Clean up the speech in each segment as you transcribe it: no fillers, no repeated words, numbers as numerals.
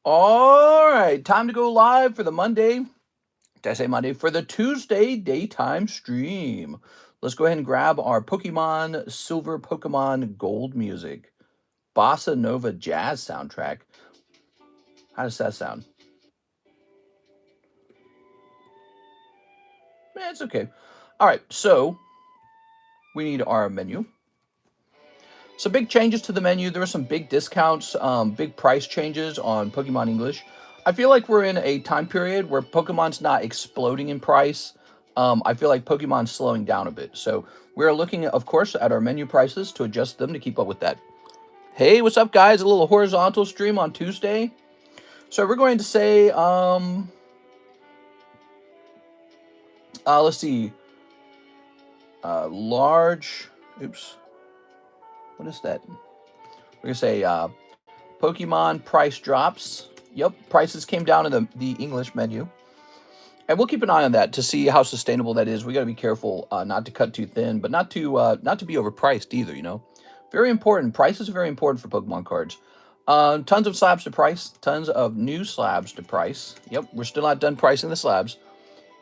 All right, time to go live for the Monday. Did I say Monday? For the Tuesday daytime stream. Let's go ahead and grab our Pokemon Silver, Pokemon Gold music. Bossa Nova Jazz soundtrack. How does that sound? It's okay. All right, so we need our menu. Some big changes to the menu. There were some big discounts, big price changes on Pokemon English. I feel like we're in a time period where Pokemon's not exploding in price. I feel like Pokemon's slowing down a bit. So we're looking, of course, at our menu prices to adjust them to keep up with that. Hey, what's up, guys? A little horizontal stream on Tuesday. So we're going to say, let's see, large, oops, what is that? We're going to say Pokemon price drops. Yep, prices came down in the English menu. And we'll keep an eye on that to see how sustainable that is. We got to be careful not to cut too thin, but not to be overpriced either, you know. Very important. Prices are very important for Pokemon cards. Tons of slabs to price. Tons of new slabs to price. Yep, we're still not done pricing the slabs.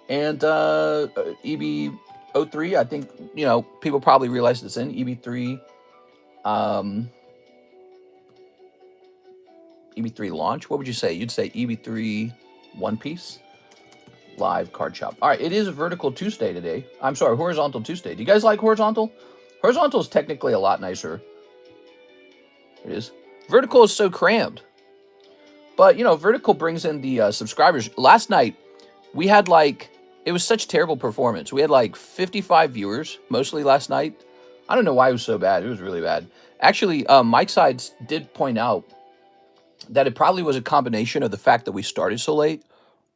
And EB03, I think, you know, people probably realize it's in EB3. EB3 launch. What would you say? You'd say EB3 One Piece live card shop. All right, it is a vertical Tuesday today. I'm sorry, horizontal Tuesday. Do you guys like horizontal? Horizontal is technically a lot nicer. It is. Vertical is so crammed. But, you know, vertical brings in the subscribers. Last night, we had like, it was such terrible performance. We had like 55 viewers, mostly last night. I don't know why it was so bad. It was really bad. Actually, Mike Sides did point out that it probably was a combination of the fact that we started so late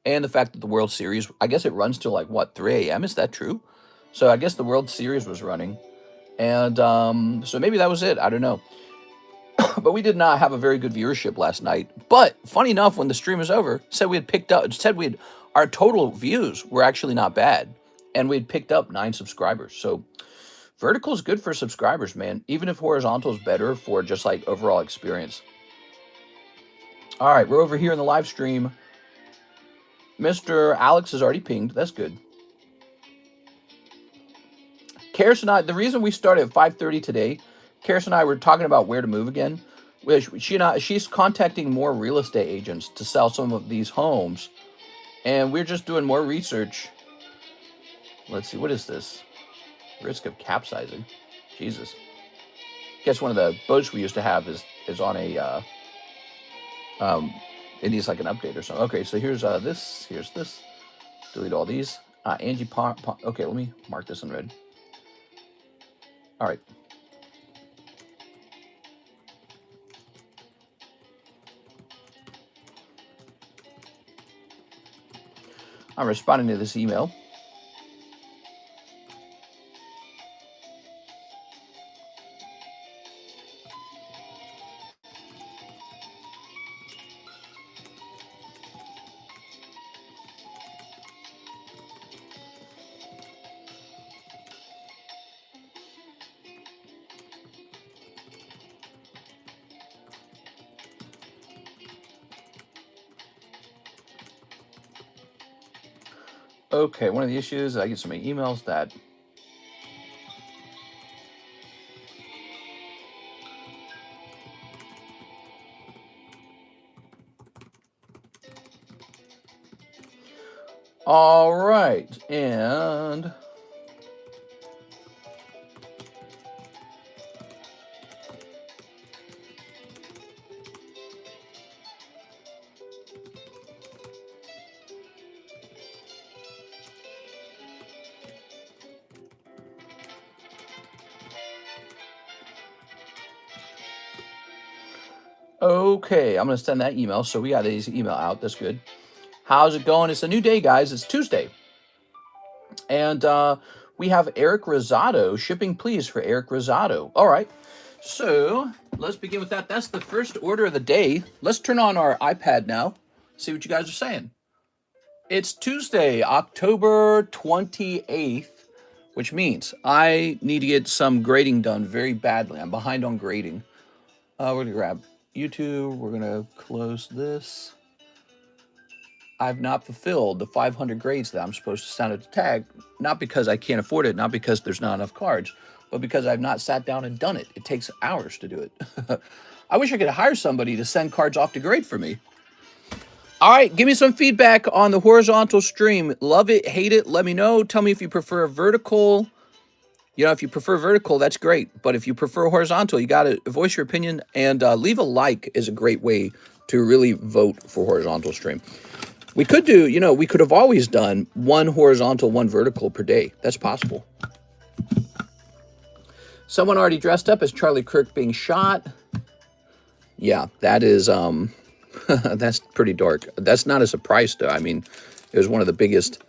and the fact that the World Series, I guess it runs till like, what, 3 a.m.? Is that true? So I guess the World Series was running. And so maybe that was it. I don't know. But we did not have a very good viewership last night. But funny enough, when the stream was over, our total views were actually not bad. And we had picked up 9 subscribers. So vertical is good for subscribers, man. Even if horizontal is better for just like overall experience. All right, we're over here in the live stream. Mr. Alex is already pinged. That's good. Karis and I, the reason we started at 5:30 today, Karis and I were talking about where to move again. She's contacting more real estate agents to sell some of these homes. And we're just doing more research. Let's see, what is this? Risk of capsizing. Jesus. Guess one of the boats we used to have is on a it needs like an update or something. Okay, so here's this. Here's this. Delete all these. Angie okay, let me mark this in red. All right. I'm responding to this email. Okay, one of the issues, I get so many emails that all right, and okay, I'm going to send that email. So we got his email out. That's good. How's it going? It's a new day, guys. It's Tuesday. And we have Eric Rosado. Shipping, please, for Eric Rosado. All right. So let's begin with that. That's the first order of the day. Let's turn on our iPad now. See what you guys are saying. It's Tuesday, October 28th, which means I need to get some grading done very badly. I'm behind on grading. We're going to grab YouTube. We're going to close this. I've not fulfilled the 500 grades that I'm supposed to send at the tag, not because I can't afford it, not because there's not enough cards, but because I've not sat down and done it. It takes hours to do it. I wish I could hire somebody to send cards off to grade for me. All right, give me some feedback on the horizontal stream. Love it, hate it, let me know. Tell me if you prefer vertical. You know, if you prefer vertical, that's great. But if you prefer horizontal, you got to voice your opinion. And leave a like is a great way to really vote for horizontal stream. We could do, you know, we could have always done one horizontal, one vertical per day. That's possible. Someone already dressed up as Charlie Kirk being shot. Yeah, that is, that's pretty dark. That's not a surprise, though. I mean, it was one of the biggest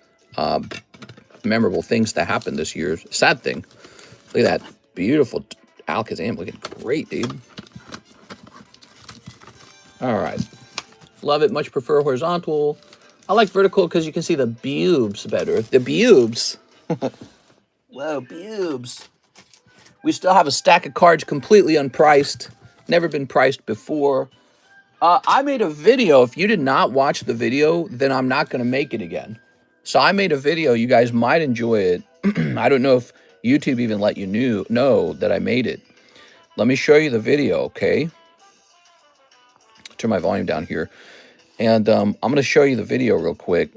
memorable things that happened this year. Sad thing. Look at that beautiful Alakazam, looking great, dude. All right, love it. Much prefer horizontal. I like vertical because you can see the bubes better. The bubes. Whoa, bubes. We still have a stack of cards completely unpriced. Never been priced before. I made a video. If you did not watch the video, then I'm not going to make it again. So I made a video. You guys might enjoy it. I don't know if YouTube even let you know that I made it. Let me show you the video, okay? Turn my volume down here. And I'm going to show you the video real quick.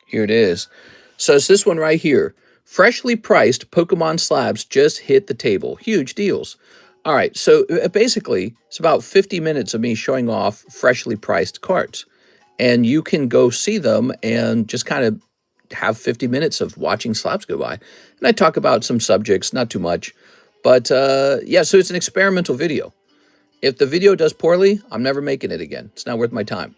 Here it is. So it's this one right here. Freshly priced Pokemon slabs just hit the table. Huge deals. All right, so basically, it's about 50 minutes of me showing off freshly priced cards. And you can go see them and just kind of have 50 minutes of watching slabs go by. And I talk about some subjects, not too much. But yeah, so it's an experimental video. If the video does poorly, I'm never making it again. It's not worth my time.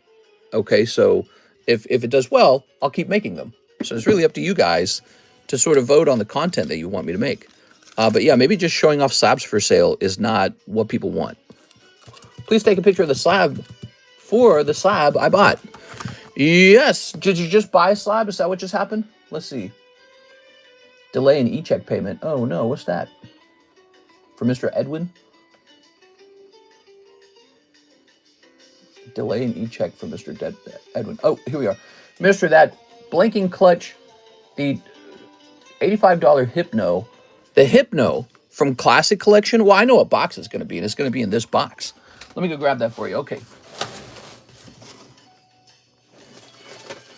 Okay, so if it does well, I'll keep making them. So it's really up to you guys to sort of vote on the content that you want me to make. But yeah, maybe just showing off slabs for sale is not what people want. Please take a picture of the slab for the slab I bought. Yes. Did you just buy a slab? Is that what just happened? Let's see. Delay in e-check payment. Oh no, what's that? For Mr. Edwin? Delay in e-check for Mr. Edwin. Oh, here we are. Mr. That blinking clutch, the $85 Hypno. The Hypno from Classic Collection. Well, I know what box it's going to be, and it's going to be in this box. Let me go grab that for you. Okay.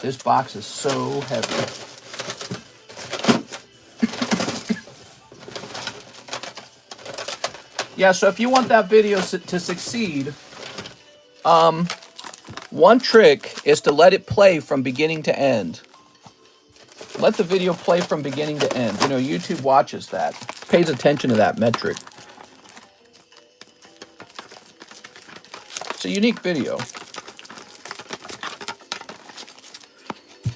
This box is so heavy. Yeah, so if you want that video to succeed, one trick is to let it play from beginning to end. Let the video play from beginning to end. You know, YouTube watches that, pays attention to that metric. It's a unique video.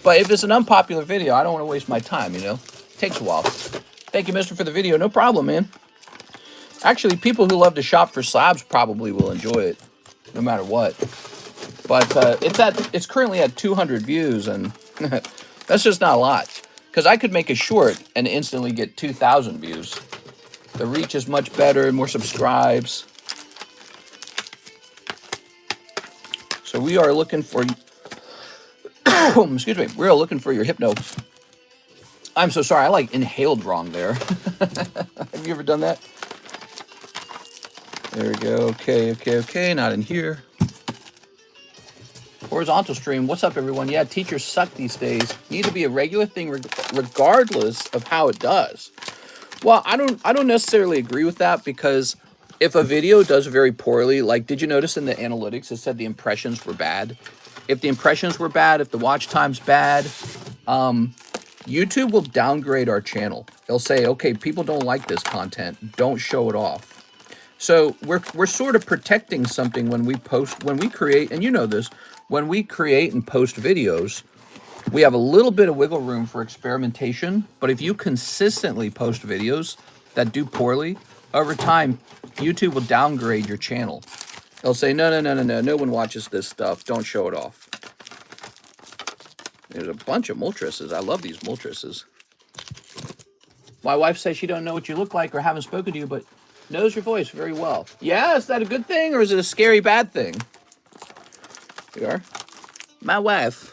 But if it's an unpopular video, I don't want to waste my time, you know. It takes a while. Thank you, mister, for the video. No problem, man. Actually, people who love to shop for slabs probably will enjoy it, no matter what. But it's currently at 200 views, and that's just not a lot. Because I could make a short and instantly get 2,000 views. The reach is much better, more subscribes. So we are looking for, excuse me, we are looking for your Hypno. I'm so sorry, I like inhaled wrong there. Have you ever done that? There we go, okay, not in here. Horizontal stream, what's up everyone? Yeah, teachers suck these days. Need to be a regular thing regardless of how it does. Well, I don't necessarily agree with that, because if a video does very poorly, like, did you notice in the analytics it said the impressions were bad? If the impressions were bad, if the watch time's bad, YouTube will downgrade our channel. They'll say, okay, people don't like this content, don't show it off. So we're sort of protecting something when we post, when we create, and you know this, when we create and post videos, we have a little bit of wiggle room for experimentation. But if you consistently post videos that do poorly, over time, YouTube will downgrade your channel. They'll say, no one watches this stuff, don't show it off. There's a bunch of Moltresses. I love these Moltresses. My wife says she don't know what you look like or haven't spoken to you, but Knows your voice very well. Yeah, is that a good thing or is it a scary bad thing? Here we are. My wife.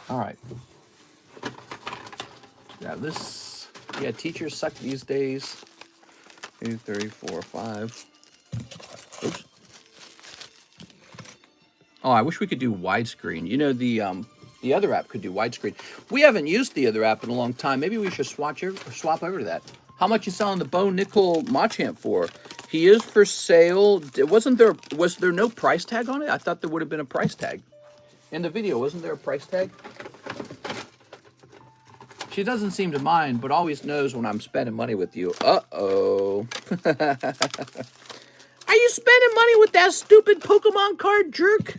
All right. Grab this. Yeah, teachers suck these days. 2, 3, 4, 5. Oops. Oh, I wish we could do widescreen. You know, the other app could do widescreen. We haven't used the other app in a long time. Maybe we should swap over to that. How much you selling the Bo Nickel Machamp for? He is for sale. Was there no price tag on it? I thought there would have been a price tag. In the video, wasn't there a price tag? She doesn't seem to mind, but always knows when I'm spending money with you. Uh-oh. Are you spending money with that stupid Pokemon card jerk?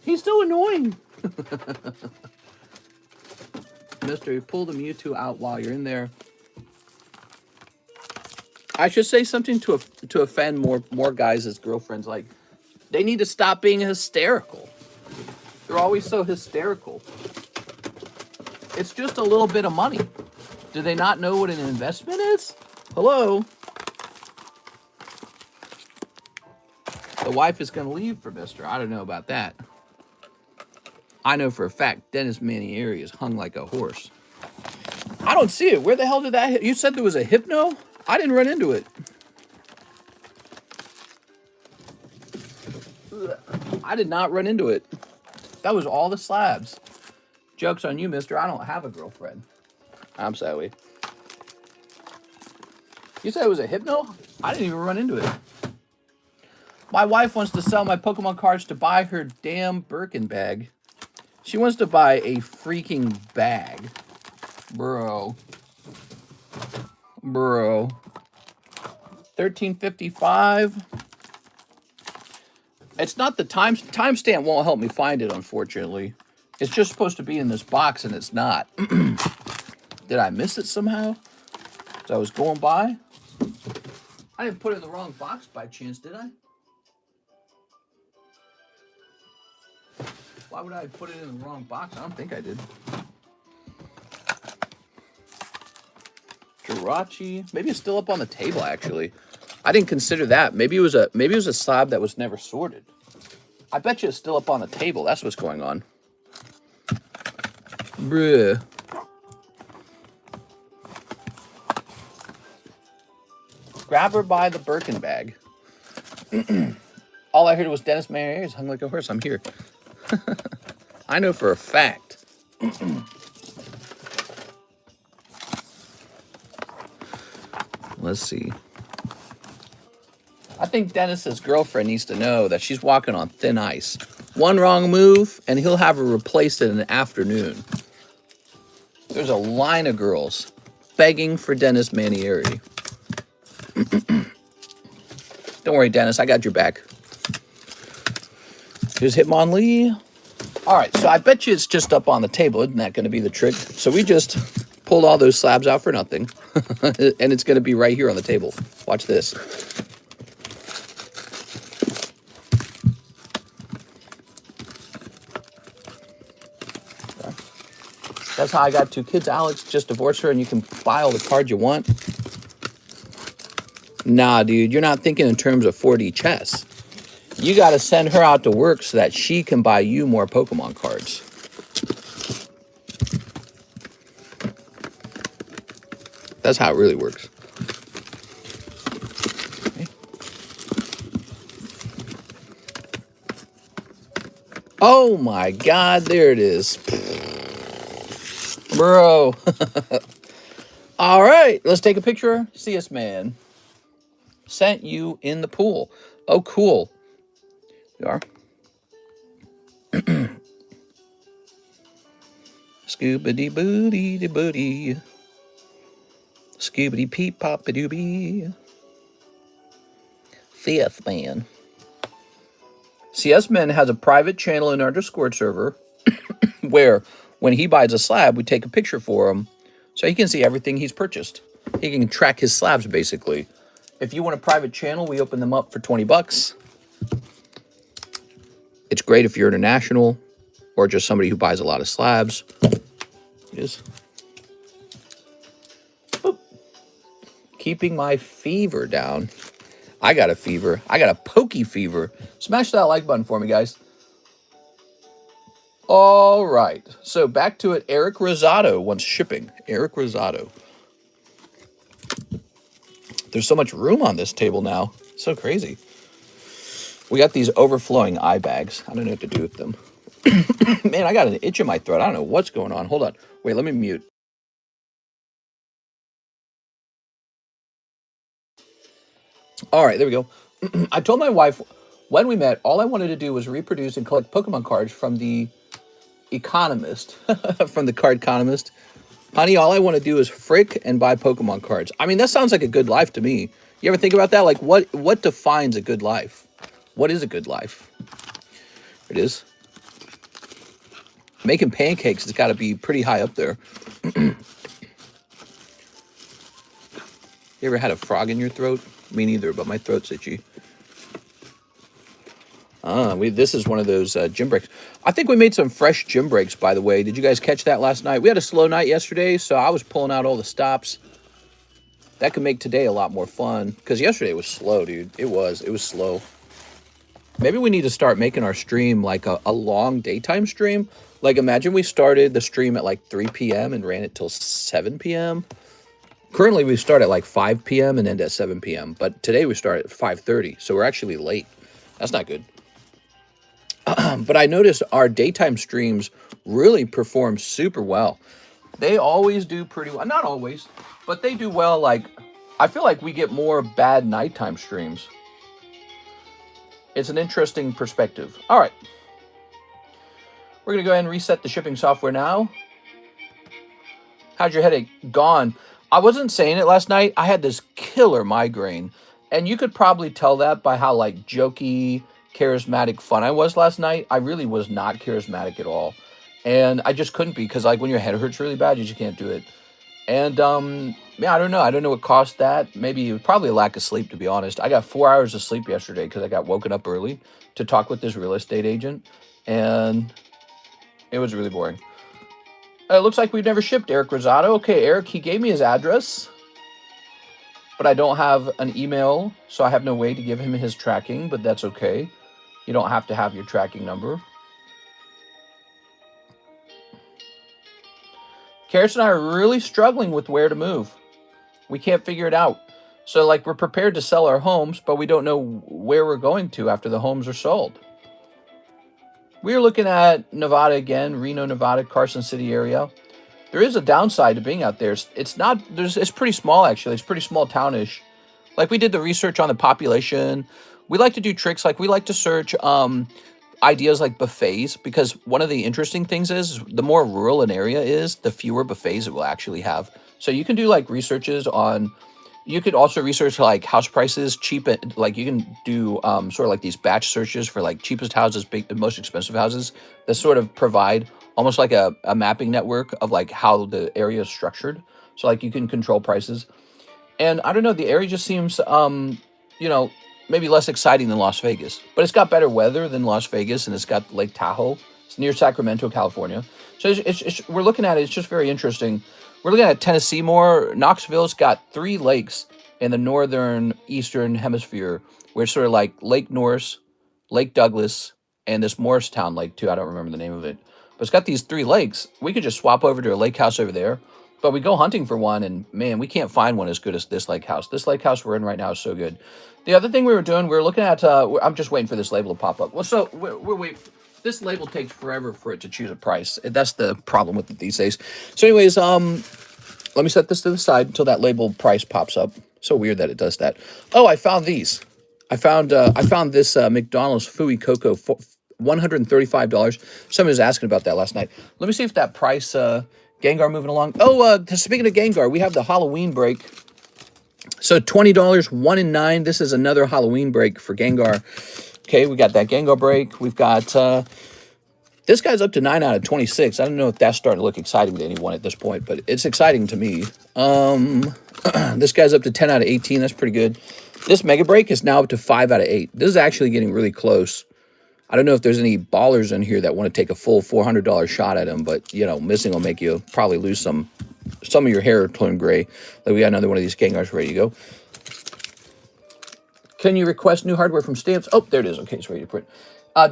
He's so annoying. Mister, you pull the Mewtwo out while you're in there. I should say something to offend more guys as girlfriends. Like, they need to stop being hysterical. They're always so hysterical. It's just a little bit of money. Do they not know what an investment is? Hello? The wife is going to leave for Mister. I don't know about that. I know for a fact Dennis Manieri is hung like a horse. I don't see it. Where the hell did that hit? You said there was a hypno? I didn't run into it. I did not run into it. That was all the slabs. Joke's on you, mister. I don't have a girlfriend. I'm sorry. You said it was a hypno? I didn't even run into it. My wife wants to sell my Pokemon cards to buy her damn Birkin bag. She wants to buy a freaking bag. Bro. 1355. It's not the timestamp won't help me find it, unfortunately. It's just supposed to be in this box and it's not. Did I miss it somehow? As I was going by? I didn't put it in the wrong box by chance, did I? Why would I put it in the wrong box? I don't think I did. Jirachi. Maybe it's still up on the table, actually. I didn't consider that. Maybe it was a slab that was never sorted. I bet you it's still up on the table. That's what's going on. Bruh. Grab her by the Birkin bag. All I heard was Dennis Manieri is hung like a horse. I'm here. I know for a fact. Let's see. I think Dennis's girlfriend needs to know that she's walking on thin ice. One wrong move, and he'll have her replaced in an afternoon. There's a line of girls begging for Dennis Manieri. Don't worry, Dennis. I got your back. Here's Hitmonlee. All right, so I bet you it's just up on the table. Isn't that going to be the trick? So we just pulled all those slabs out for nothing. And it's going to be right here on the table. Watch this. That's how I got 2 kids, Alex. Just divorce her and you can buy all the cards you want. Nah, dude, you're not thinking in terms of 4D chess. You got to send her out to work so that she can buy you more Pokemon cards. That's how it really works. Okay. Oh my God, there it is. Bro. All right, let's take a picture. CS Man. Sent you in the pool. Oh, cool. You are. Scoobity booty de booty. Scoobity peep pop a doobie. CS Man. CS Man has a private channel in our Discord server where when he buys a slab, we take a picture for him so he can see everything he's purchased. He can track his slabs, basically. If you want a private channel, we open them up for 20 bucks. It's great if you're international or just somebody who buys a lot of slabs. It is. Boop. keeping my fever down. I got a fever. I got a pokey fever. Smash that like button for me, guys. All right. So back to it. Eric Rosado wants shipping. Eric Rosado. There's so much room on this table now. So crazy. We got these overflowing eye bags. I don't know what to do with them. Man, I got an itch in my throat. I don't know what's going on. Hold on. Wait, let me mute. All right, there we go. I told my wife when we met, all I wanted to do was reproduce and collect Pokemon cards from the Economist, from the TheCardconomist. Honey, all I want to do is frick and buy Pokemon cards. I mean, that sounds like a good life to me. You ever think about that? Like, what defines a good life? What is a good life? It is. Making pancakes has got to be pretty high up there. You ever had a frog in your throat? Me neither, but my throat's itchy. This is one of those gym breaks. I think we made some fresh gym breaks, by the way. Did you guys catch that last night? We had a slow night yesterday, so I was pulling out all the stops. That could make today a lot more fun, because yesterday was slow, dude. It was slow. Maybe we need to start making our stream like a long daytime stream. Like, imagine we started the stream at like 3 p.m. and ran it till 7 p.m. Currently, we start at like 5 p.m. and end at 7 p.m. But today we start at 5:30, so we're actually late. That's not good. But I noticed our daytime streams really perform super well. They always do pretty well. Not always, but they do well. Like, I feel like we get more bad nighttime streams. It's an interesting perspective. All right. We're going to go ahead and reset the shipping software now. How's your headache? Gone. I wasn't saying it last night. I had this killer migraine. And you could probably tell that by how, like, jokey, charismatic fun I was last night. I really was not charismatic at all. And I just couldn't be, because, like, when your head hurts really bad, you just can't do it. And, yeah, I don't know. I don't know what caused that. Maybe it was probably a lack of sleep, to be honest. I got 4 hours of sleep yesterday because I got woken up early to talk with this real estate agent. And it was really boring. It looks like we've never shipped Eric Rosado. Okay, Eric, he gave me his address, but I don't have an email, so I have no way to give him his tracking, but that's okay. You don't have to have your tracking number. Karis and I are really struggling with where to move. We can't figure it out. So, like, we're prepared to sell our homes, but we don't know where we're going to after the homes are sold. We're looking at Nevada again, Reno, Nevada, Carson City area. There is a downside to being out there. It's pretty small, actually. It's pretty small townish. Like, we did the research on the population. We like to do tricks. Like, we like to search ideas like buffets, because one of the interesting things is the more rural an area is, the fewer buffets it will actually have. So you can do like researches on, you could also research like house prices, cheap, like you can do sort of like these batch searches for like cheapest houses, big, most expensive houses that sort of provide almost like a mapping network of like how the area is structured. So like you can control prices. And I don't know, the area just seems, you know, maybe less exciting than Las Vegas, but it's got better weather than Las Vegas, and it's got Lake Tahoe. It's near Sacramento, California. So we're looking at it. It's just very interesting. We're looking at Tennessee more. Knoxville's got 3 lakes in the northern eastern hemisphere, where it's sort of like Lake Norris, Lake Douglas, and this Morristown Lake too. I don't remember the name of it, but it's got these 3 lakes. We could just swap over to a lake house over there. But we go hunting for one, and man, we can't find one as good as this lake house. This lake house we're in right now is so good. The other thing we were doing, we were looking at, I'm just waiting for this label to pop up. Well, so we're waiting. This label takes forever for it to choose a price. That's the problem with it these days. So anyways, let me set this to the side until that label price pops up. So weird that it does that. Oh, I found these. I found this McDonald's Fooey Cocoa, $135. Somebody was asking about that last night. Let me see if that price... Gengar moving along. Oh, speaking of Gengar, we have the Halloween break. So $20, 1 in 9. This is another Halloween break for Gengar. Okay, we got that Gengar break. We've got, this guy's up to 9 out of 26. I don't know if that's starting to look exciting to anyone at this point, but it's exciting to me. This guy's up to 10 out of 18. That's pretty good. This Mega Break is now up to 5 out of 8. This is actually getting really close. I don't know if there's any ballers in here that want to take a full $400 shot at him, but, you know, missing will make you probably lose some some of your hair turned gray. Like we got another one of these Gengars ready to go. Can you request new hardware from Stamps? Oh, there it is. Okay, it's ready to print.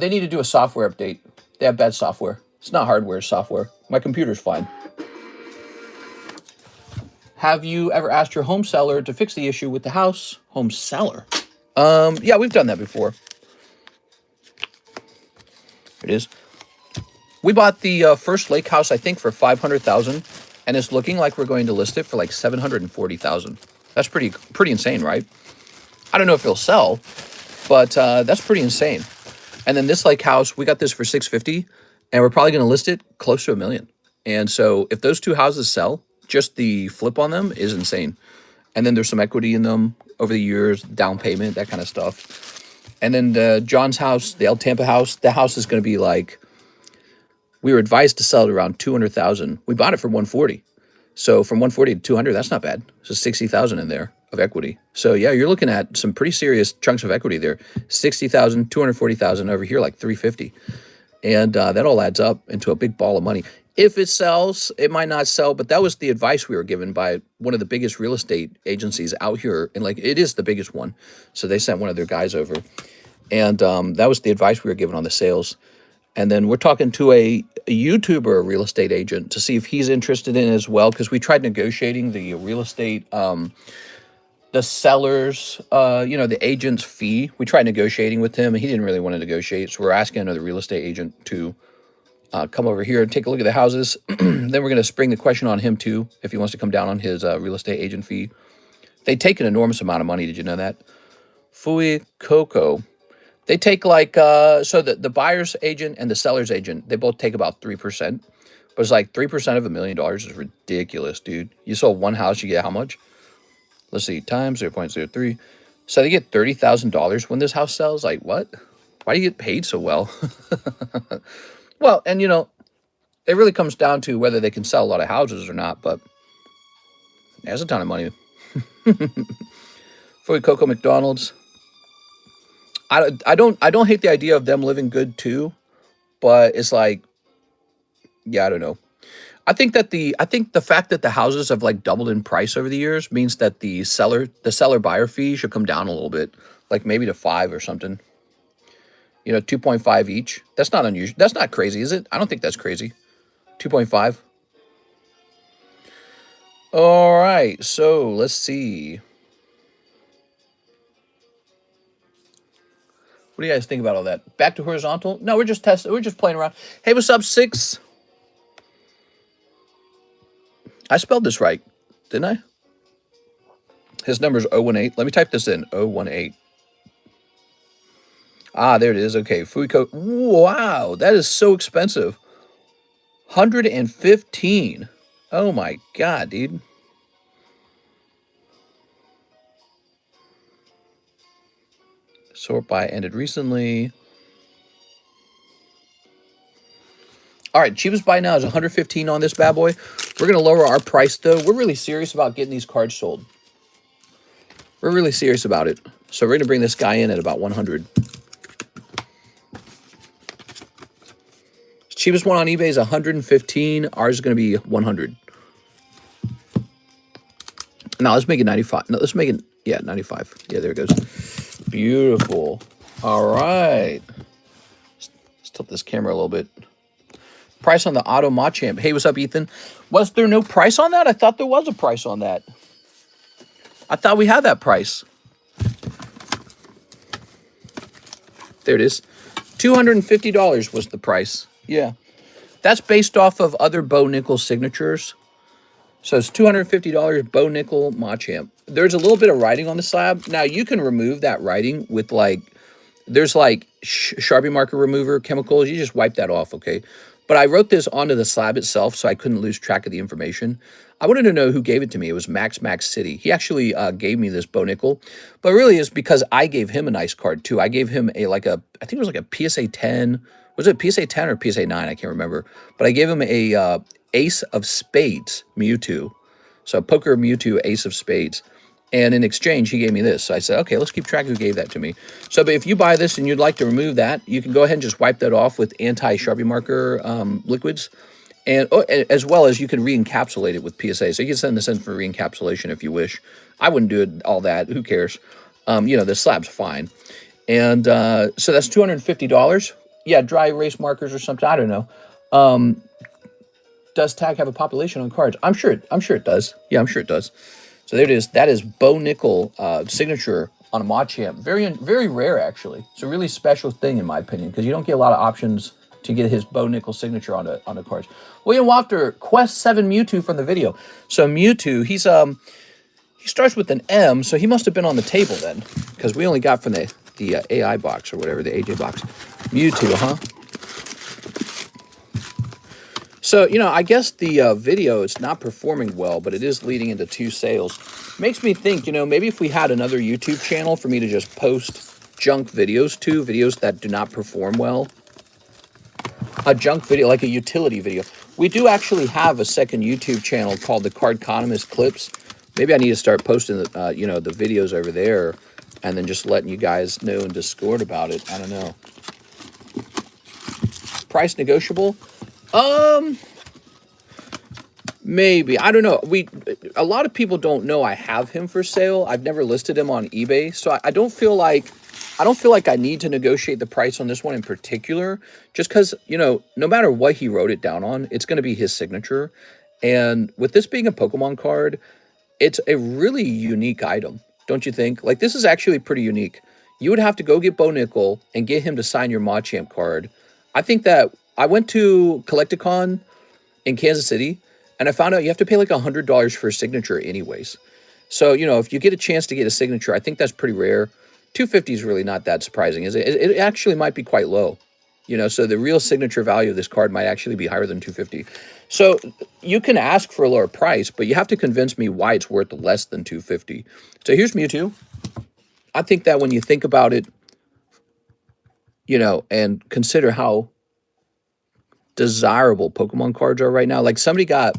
They need to do a software update. They have bad software. It's not hardware, it's software. My computer's fine. Have you ever asked your home seller to fix the issue with the house? Home seller? Yeah, we've done that before. It is. We bought the first lake house, I think, for $500,000, and it's looking like we're going to list it for like $740,000. That's pretty insane, right? I don't know if it'll sell, but that's pretty insane. And then this lake house, we got this for $650,000, and we're probably going to list it close to $1 million. And so if those two houses sell, just the flip on them is insane. And then there's some equity in them over the years, down payment, that kind of stuff. And then John's house, the El Tampa house, the house is going to be like, we were advised to sell it around $200,000. We bought it for $140,000. So from $140,000 to $200,000, that's not bad. So $60,000 in there of equity. So yeah, you're looking at some pretty serious chunks of equity there. $60,000, $240,000 over here, like $350,000. And that all adds up into a big ball of money. If it sells, it might not sell, but that was the advice we were given by one of the biggest real estate agencies out here. And like, it is the biggest one. So they sent one of their guys over. And that was the advice we were given on the sales. And then we're talking to a YouTuber real estate agent to see if he's interested in it as well. Because we tried negotiating the real estate, the seller's, the agent's fee. We tried negotiating with him and he didn't really want to negotiate. So we're asking another real estate agent to come over here and take a look at the houses. Then we're going to spring the question on him too, if he wants to come down on his real estate agent fee. They take an enormous amount of money. Did you know that? Fui Coco. They take like, so the buyer's agent and the seller's agent, they both take about 3%. But it's like 3% of $1 million is ridiculous, dude. You sold one house, you get how much? Let's see, times 0.03. So they get $30,000 when this house sells? Like, what? Why do you get paid so well? Well, and it really comes down to whether they can sell a lot of houses or not, but there's a ton of money. For Coco McDonald's. I don't hate the idea of them living good too, but it's like, yeah, I don't know. I think the fact that the houses have like doubled in price over the years means that the seller buyer fee should come down a little bit, like maybe to 5 or something. 2.5 each. That's not unusual. That's not crazy, is it? I don't think that's crazy. 2.5. All right, so let's see. What do you guys think about all that? Back to horizontal? No, we're just testing. We're just playing around. Hey, what's up, 6? I spelled this right, didn't I? His number's 018. Let me type this in. 018. Ah, there it is. Okay, Fuiko. Wow, that is so expensive. 115. Oh my God, dude. Sort by ended recently. All right, cheapest buy now is 115 on this bad boy. We're going to lower our price, though. We're really serious about getting these cards sold. We're really serious about it. So we're going to bring this guy in at about 100. Cheapest one on eBay is 115. Ours is going to be 100. Now, let's make it 95. No, let's make it, yeah, 95. Yeah, there it goes. Beautiful. All right. Let's tilt this camera a little bit. Price on the Auto Machamp. Hey, what's up, Ethan? Was there no price on that? I thought there was a price on that. I thought we had that price. There it is. $250 was the price. Yeah. That's based off of other Bo Nickel signatures. So it's $250 Bo Nickel Machamp. There's a little bit of writing on the slab. Now, you can remove that writing with like, there's like Sharpie marker remover chemicals. You just wipe that off, okay? But I wrote this onto the slab itself, so I couldn't lose track of the information. I wanted to know who gave it to me. It was Max City. He actually gave me this Bo Nickel. But really it's because I gave him a nice card too. I gave him I think it was like a PSA 10. Was it PSA 10 or PSA 9? I can't remember. But I gave him a Ace of Spades Mewtwo. So Poker Mewtwo Ace of Spades. And in exchange, he gave me this. So I said, okay, let's keep track of who gave that to me. So but if you buy this and you'd like to remove that, you can go ahead and just wipe that off with anti-Sharpie marker liquids. And as well as you can re-encapsulate it with PSA. So you can send this in for re-encapsulation if you wish. I wouldn't do it all that. Who cares? You know, the slab's fine. And so that's $250. Yeah, dry erase markers or something. I don't know. Does tag have a population on cards? I'm sure it does. Yeah, I'm sure it does. So there it is. That is Bo Nickel signature on a Machamp. Very rare, actually. It's a really special thing, in my opinion, because you don't get a lot of options to get his Bo Nickel signature on the cards. William Wafter, Quest 7 Mewtwo from the video. So Mewtwo, he starts with an M, so he must have been on the table then, because we only got from the AI box or whatever, the AJ box. Mewtwo, huh? So, you know, I guess the video is not performing well, but it is leading into 2 sales. Makes me think, you know, maybe if we had another YouTube channel for me to just post junk videos to, videos that do not perform well. A junk video, like a utility video. We do actually have a second YouTube channel called TheCardconomist Clips. Maybe I need to start posting, you know, the videos over there and then just letting you guys know in Discord about it. I don't know. Price negotiable? Maybe. I don't know. A lot of people don't know I have him for sale. I've never listed him on eBay. So I don't feel like I need to negotiate the price on this one in particular, just because, you know, no matter what he wrote it down on, it's going to be his signature. And with this being a Pokemon card, it's a really unique item, don't you think? Like, this is actually pretty unique. You would have to go get Bo Nickel and get him to sign your Machamp card. I think that I went to Collecticon in Kansas City, and I found out you have to pay like $100 for a signature anyways. So, you know, if you get a chance to get a signature, I think that's pretty rare. $250 is really not that surprising, is it? It actually might be quite low. You know, so the real signature value of this card might actually be higher than $250. So you can ask for a lower price, but you have to convince me why it's worth less than $250. So here's Mewtwo. I think that when you think about it, you know, and consider how desirable Pokemon cards are right now. Like, somebody got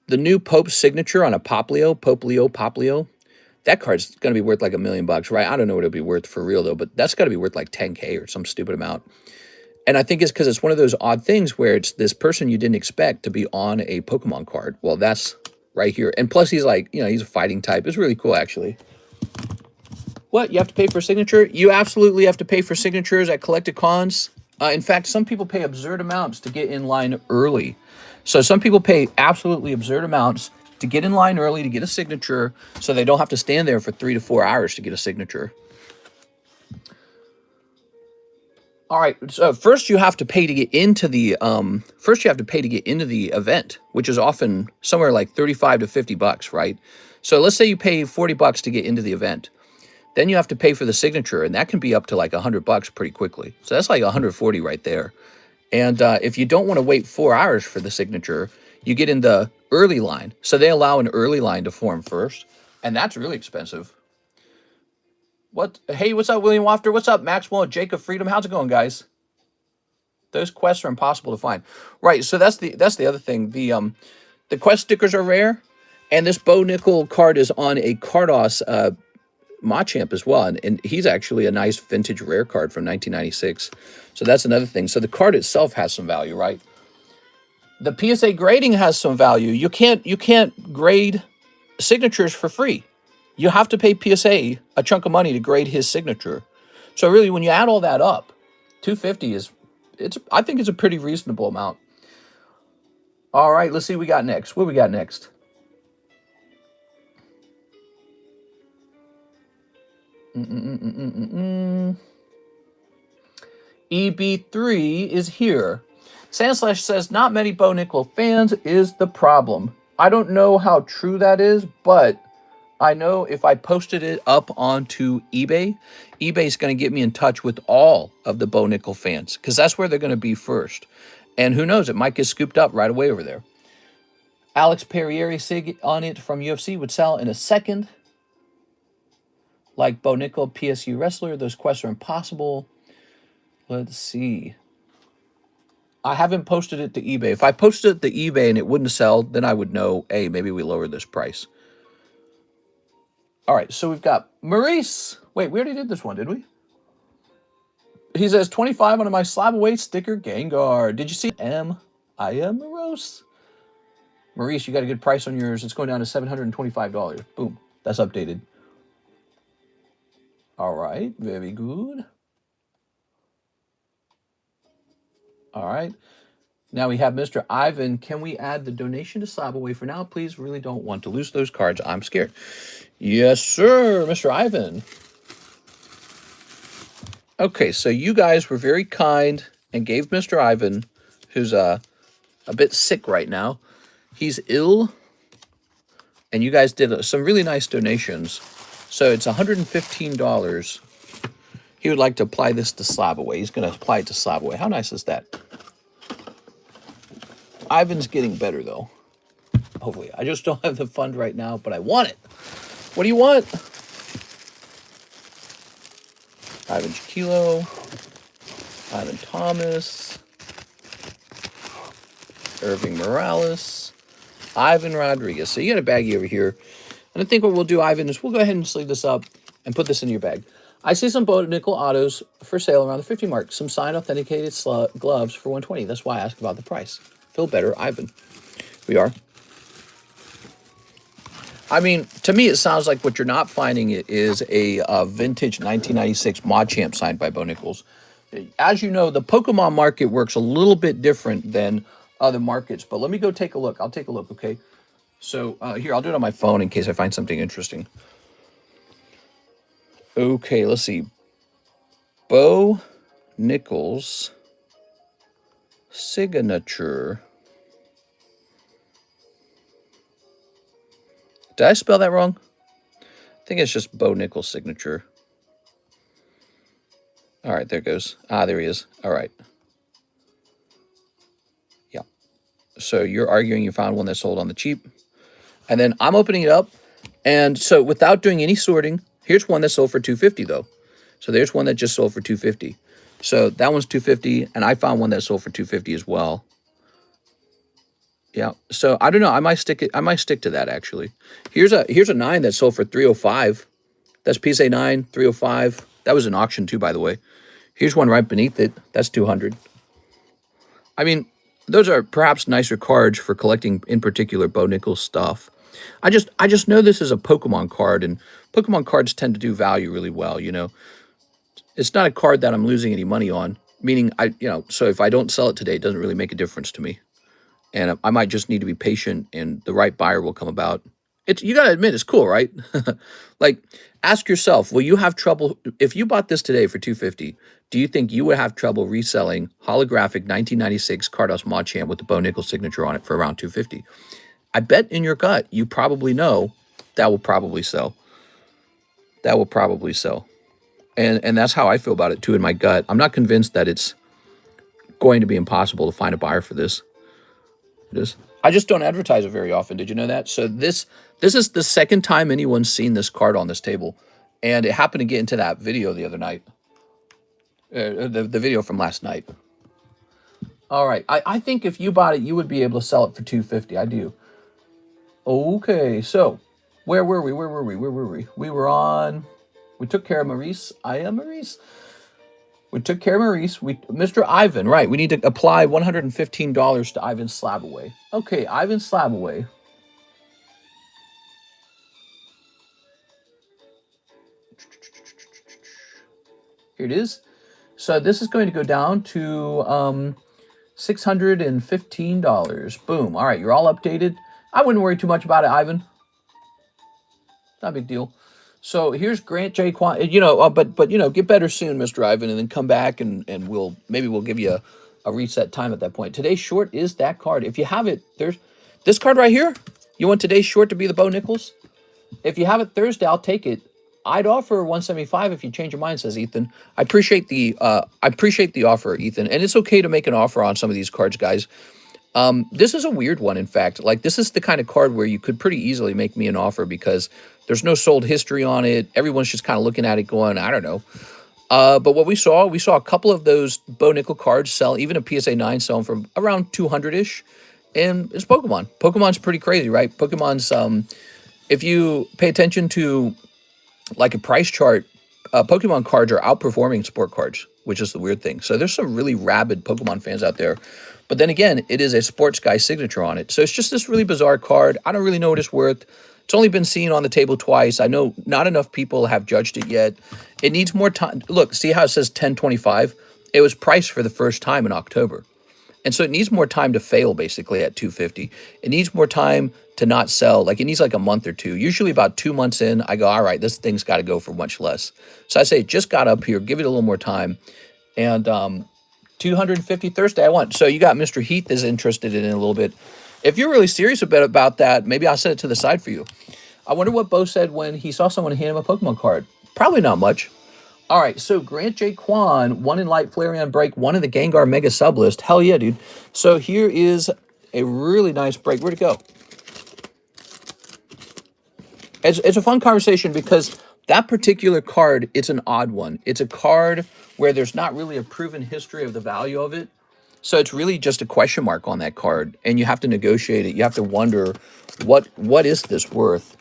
the new Pope signature on a Poplio. That card's going to be worth like $1 million, right? I don't know what it'll be worth for real, though, but that's got to be worth like 10K or some stupid amount. And I think it's because it's one of those odd things where it's this person you didn't expect to be on a Pokemon card. Well, that's right here. And plus, he's like, you know, he's a fighting type. It's really cool, actually. What? You have to pay for a signature? You absolutely have to pay for signatures at Collecticons. In fact, some people pay absurd amounts to get in line early. So some people pay absolutely absurd amounts to get in line early to get a signature, so they don't have to stand there for 3 to 4 hours to get a signature. All right, so first you have to pay to get into the event, which is often somewhere like 35 to 50 bucks, right? So let's say you pay 40 bucks to get into the event. Then you have to pay for the signature, and that can be up to like 100 bucks pretty quickly. So that's like 140 right there. And if you don't want to wait 4 hours for the signature, you get in the early line. So they allow an early line to form first, and that's really expensive. What? Hey, what's up, William Wafter? What's up, Maxwell, Jacob Freedom? How's it going, guys? Those quests are impossible to find. Right, so that's the other thing. The quest stickers are rare, and this Bo Nickel card is on a Cardos Machamp as well, and he's actually a nice vintage rare card from 1996. So that's another thing. So the card itself has some value, right? The PSA grading has some value. You can't grade signatures for free. You have to pay PSA a chunk of money to grade his signature. So really, when you add all that up, $250 I think it's a pretty reasonable amount. All right, let's see what we got next. What we got next? EB03 is here. Sandslash says, not many Bo Nickel fans is the problem. I don't know how true that is, but I know if I posted it up onto eBay, eBay's going to get me in touch with all of the Bo Nickel fans, because that's where they're going to be first. And who knows, it might get scooped up right away over there. Alex Perrieri Sig on it from UFC would sell in a second. Like Bo Nickel, PSU wrestler, those quests are impossible. Let's see. I haven't posted it to eBay. If I posted it to eBay and it wouldn't sell, then I would know, hey, maybe we lowered this price. All right, so we've got Maurice. Wait, we already did this one, did we? He says, 25 on my slab away sticker Gengar. Did you see M? I am Morose. Maurice, you got a good price on yours. It's going down to $725. Boom. That's updated. All right. Very good. All right. Now we have Mr. Ivan. Can we add the donation to Slab away for now, please? Really don't want to lose those cards. I'm scared. Yes, sir, Mr. Ivan. Okay, so you guys were very kind and gave Mr. Ivan, who's a bit sick right now. He's ill, and you guys did some really nice donations. So it's $115. He would like to apply this to Slab away. He's going to apply it to Slab away. How nice is that? Ivan's getting better, though. Hopefully. I just don't have the fund right now, but I want it. What do you want? Ivan Chiquilo. Ivan Thomas. Irving Morales. Ivan Rodriguez. So you got a baggie over here. And I think what we'll do, Ivan, is we'll go ahead and sleeve this up and put this in your bag. I see some nickel autos for sale around the 50 mark. Some signed authenticated gloves for $120. That's why I asked about the price. Feel better, Ivan. We are. I mean, to me, it sounds like what you're not finding is a vintage 1996 Mod Champ signed by Bo Nickals. As you know, the Pokemon market works a little bit different than other markets. But let me go take a look. I'll take a look, okay? So here, I'll do it on my phone in case I find something interesting. Okay, let's see. Bo Nickals signature. Did I spell that wrong? I think it's just Bo Nickals signature. All right, there it goes. Ah, there he is. All right. Yeah. So you're arguing you found one that sold on the cheap. And then I'm opening it up. And so without doing any sorting, here's one that sold for $250 though. So there's one that just sold for $250. So that one's $250, and I found one that sold for $250 as well. Yeah. So I don't know. I might stick to that actually. Here's a 9 that sold for $305. That's PSA 9, $305. That was an auction too, by the way. Here's one right beneath it. That's $200. I mean, those are perhaps nicer cards for collecting, in particular, Bo Nickals stuff. I just know this is a Pokemon card, and Pokemon cards tend to do value really well, you know. It's not a card that I'm losing any money on, meaning so if I don't sell it today, it doesn't really make a difference to me. And I might just need to be patient, and the right buyer will come about. You got to admit, it's cool, right? Like, ask yourself, will you have trouble if you bought this today for $250? Do you think you would have trouble reselling holographic 1996 Cardhouse Mod Champ with the Bo Nickals signature on it for around $250? I bet in your gut you probably know that will probably sell. That will probably sell. And that's how I feel about it too in my gut. I'm not convinced that it's going to be impossible to find a buyer for this. It is. I just don't advertise it very often. Did you know that? So this is the second time anyone's seen this card on this table. And it happened to get into that video the other night. The video from last night. All right. I think if you bought it, you would be able to sell it for $250. I do. Okay. So where were we? We were on... We took care of Maurice. I am Maurice. We took care of Maurice. Mr. Ivan, right. We need to apply $115 to Ivan Slabaway. Okay, Ivan Slabaway. Here it is. So this is going to go down to $615. Boom. All right, you're all updated. I wouldn't worry too much about it, Ivan. Not a big deal. So here's Grant J. Quan, but get better soon, Mr. Ivan, and then come back and we'll give you a reset time at that point. Today's short is that card. If you have it, there's this card right here. You want today's short to be the Bo Nickals? If you have it Thursday, I'll take it. I'd offer $175 if you change your mind, says Ethan. I appreciate the offer, Ethan, and it's okay to make an offer on some of these cards, guys. This is a weird one, in fact. Like, this is the kind of card where you could pretty easily make me an offer because there's no sold history on it. Everyone's just kind of looking at it going, I don't know. But what we saw a couple of those Bo Nickel cards sell, even a PSA 9 selling for around 200-ish. And it's Pokemon. Pokemon's pretty crazy, right? Pokemon's, if you pay attention to, like, a price chart, Pokemon cards are outperforming sport cards. which is the weird thing. So there's some really rabid Pokemon fans out there. But then again, it is a sports guy signature on it. So it's just this really bizarre card. I don't really know what it's worth. It's only been seen on the table twice. I know not enough people have judged it yet. It needs more time. Look, see how it says 1025? It was priced for the first time in October. And so it needs more time to fail, basically, at 250. It needs more time to not sell. Like, it needs like a month or two. Usually about 2 months in, I go, all right, this thing's got to go for much less. So I say, it just got up here. Give it a little more time. And 250 Thursday, I want. So you got Mr. Heath is interested in it a little bit. If you're really serious about that, maybe I'll set it to the side for you. I wonder what Bo said when he saw someone hand him a Pokemon card. Probably not much. All right, so Grant J. Kwan, 1 in Light Flareon break, 1 in the Gengar Mega Sublist. Hell yeah, dude. So here is a really nice break. Where'd it go? It's a fun conversation because that particular card, it's an odd one. It's a card where there's not really a proven history of the value of it. So it's really just a question mark on that card, and you have to negotiate it. You have to wonder, what is this worth?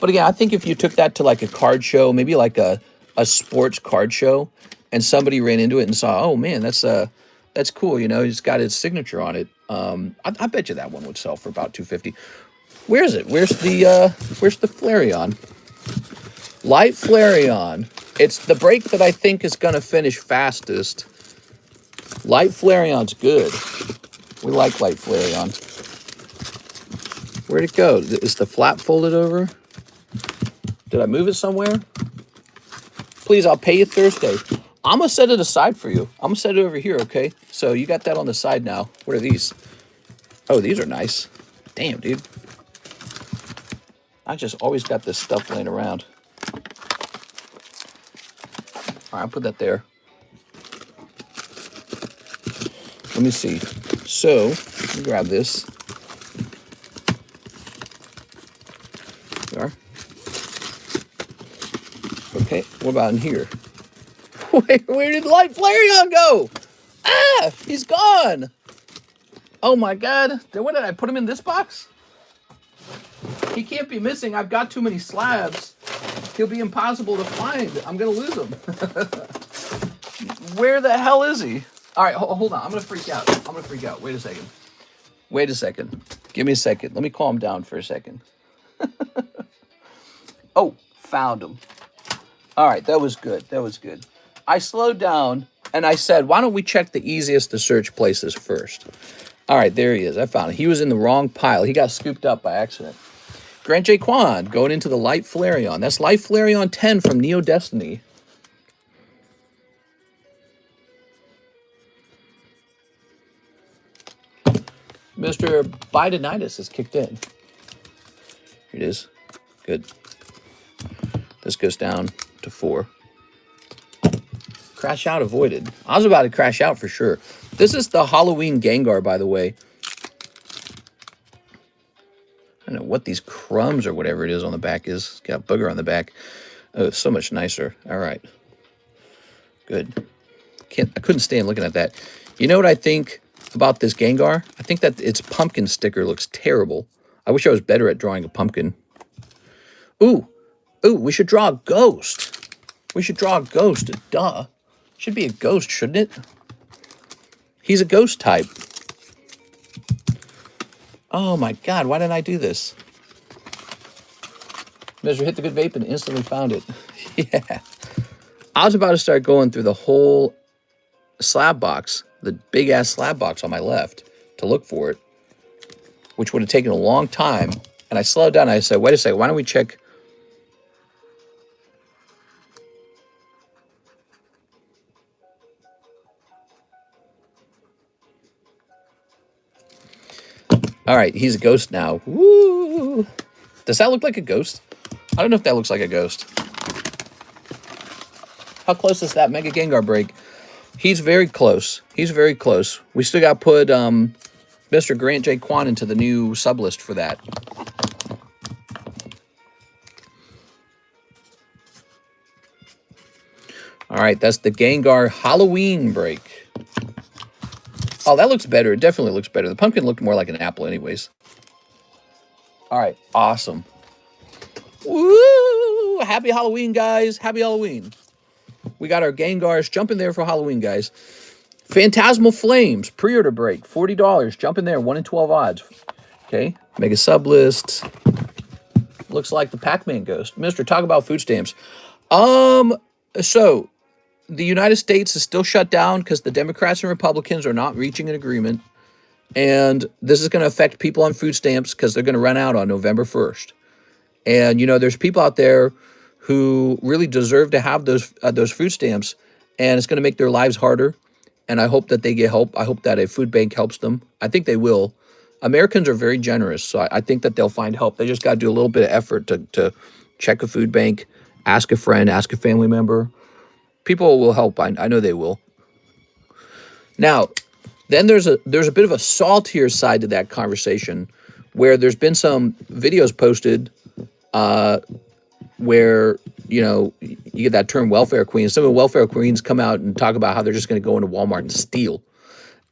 But again, I think if you took that to like a card show, maybe like a sports card show, and somebody ran into it and saw, oh man, that's cool, you know, it's got its signature on it. I bet you that one would sell for about 250. Where is it? Where's the Flareon? Light Flareon. It's the break that I think is going to finish fastest. Light Flareon's good. We like Light Flareon. Where'd it go? Is the flap folded over? Did I move it somewhere? Please, I'll pay you Thursday. I'm going to set it aside for you. I'm going to set it over here, okay? So you got that on the side now. What are these? Oh, these are nice. Damn, dude. I just always got this stuff laying around. All right, I'll put that there. Let me see. So, let me grab this. There we are. Okay, what about in here? Wait, where did Light Flareon go? Ah, he's gone. Oh my God. What did I put him in this box? He can't be missing. I've got too many slabs. He'll be impossible to find. I'm going to lose him. Where the hell is he? All right, hold on. I'm going to freak out. Wait a second. Give me a second. Let me calm down for a second. Oh, found him. All right, that was good. I slowed down and I said, why don't we check the easiest to search places first? All right, there he is. I found him. He was in the wrong pile. He got scooped up by accident. Grant J. Kwan going into the Light Flareon. That's Light Flareon 10 from Neo Destiny. Mr. Bidenitis has kicked in. Here it is. Good. This goes down to 4. Crash out avoided. I was about to crash out for sure. This is the Halloween Gengar, by the way. I don't know what these crumbs or whatever it is on the back is. It's got a booger on the back. Oh, it's so much nicer. All right. Good. I couldn't stand looking at that. You know what I think about this Gengar? I think that its pumpkin sticker looks terrible. I wish I was better at drawing a pumpkin. Ooh, we should draw a ghost. Duh. Should be a ghost, shouldn't it? He's a ghost type. Oh my God, why didn't I do this? Mr. Hit the Good Vape and instantly found it. Yeah. I was about to start going through the whole slab box, the big-ass slab box on my left, to look for it, which would have taken a long time. And I slowed down and I said, wait a second, why don't we check... All right, he's a ghost now. Woo! Does that look like a ghost? I don't know if that looks like a ghost. How close is that Mega Gengar break? He's very close. We still got to put Mr. Grant J. Kwan into the new sublist for that. All right, that's the Gengar Halloween break. Oh, that looks better. It definitely looks better. The pumpkin looked more like an apple anyways. All right, awesome. Woo! Happy Halloween, guys. Happy Halloween. We got our Gengars. Jump in there for Halloween, guys. Phantasmal Flames, pre-order break, $40. Jump in there, 1 in 12 odds. Okay, mega sub list. Looks like the Pac-Man ghost. Mister, talk about food stamps. So the United States is still shut down because the Democrats and Republicans are not reaching an agreement. And this is going to affect people on food stamps because they're going to run out on November 1st. And, you know, there's people out there who really deserve to have those food stamps, and it's going to make their lives harder. And I hope that they get help. I hope that a food bank helps them. I think they will. Americans are very generous, so I think that they'll find help. They just got to do a little bit of effort to check a food bank, ask a friend, ask a family member. People will help. I know they will. Now, then there's a bit of a saltier side to that conversation, where there's been some videos posted where, you know, you get that term welfare queen. Some of the welfare queens come out and talk about how they're just going to go into Walmart and steal.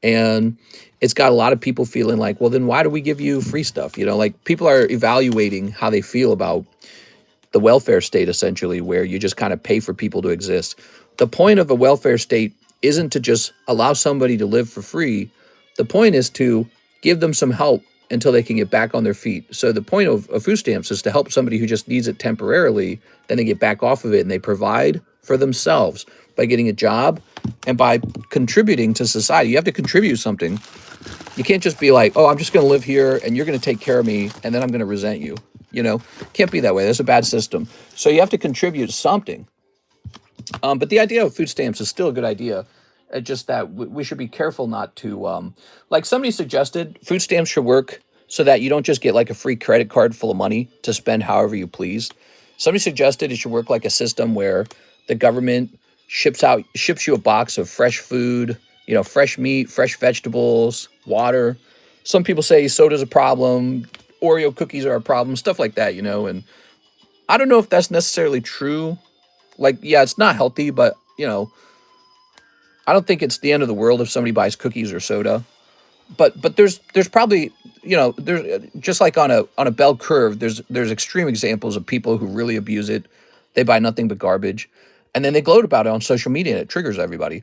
And it's got a lot of people feeling like, well, then why do we give you free stuff? You know, like people are evaluating how they feel about the welfare state, essentially, where you just kind of pay for people to exist. The point of a welfare state isn't to just allow somebody to live for free. The point is to give them some help until they can get back on their feet. So the point of food stamps is to help somebody who just needs it temporarily, then they get back off of it and they provide for themselves by getting a job and by contributing to society. You have to contribute something. You can't just be like, oh, I'm just going to live here and you're going to take care of me and then I'm going to resent you. You know, can't be that way. That's a bad system. So you have to contribute something. But the idea of food stamps is still a good idea. Just that we should be careful not to, like somebody suggested, food stamps should work so that you don't just get like a free credit card full of money to spend however you please. Somebody suggested it should work like a system where the government ships you a box of fresh food, you know, fresh meat, fresh vegetables, water. Some people say soda's a problem, Oreo cookies are a problem, stuff like that, you know. And I don't know if that's necessarily true. Like, yeah, it's not healthy, but, you know, I don't think it's the end of the world if somebody buys cookies or soda. But there's probably, you know, there's just like on a bell curve, there's extreme examples of people who really abuse it. They buy nothing but garbage, and then they gloat about it on social media, and it triggers everybody.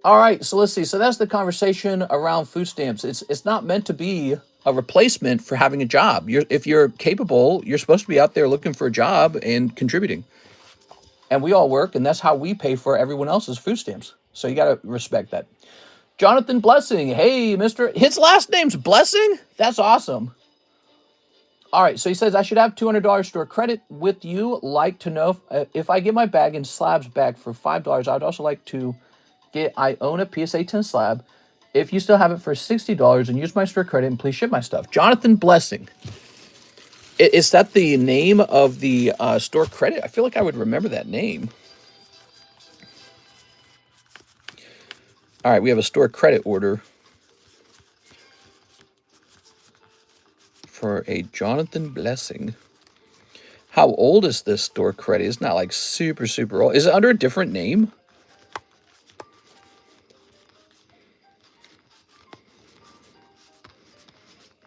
All right, so let's see. So that's the conversation around food stamps. It's not meant to be a replacement for having a job. If you're capable, you're supposed to be out there looking for a job and contributing. And we all work, and that's how we pay for everyone else's food stamps. So you got to respect that. Jonathan Blessing. Hey, mister. His last name's Blessing? That's awesome. All right, so he says, I should have $200 store credit with you. Like to know if I get my bag in slabs back for $5, I'd also like to get Iona PSA 10 slab. If you still have it for $60 and use my store credit, and please ship my stuff. Jonathan Blessing. Is that the name of the store credit? I feel like I would remember that name. All right, we have a store credit order for a Jonathan Blessing. How old is this store credit? It's not like super, super old. Is it under a different name?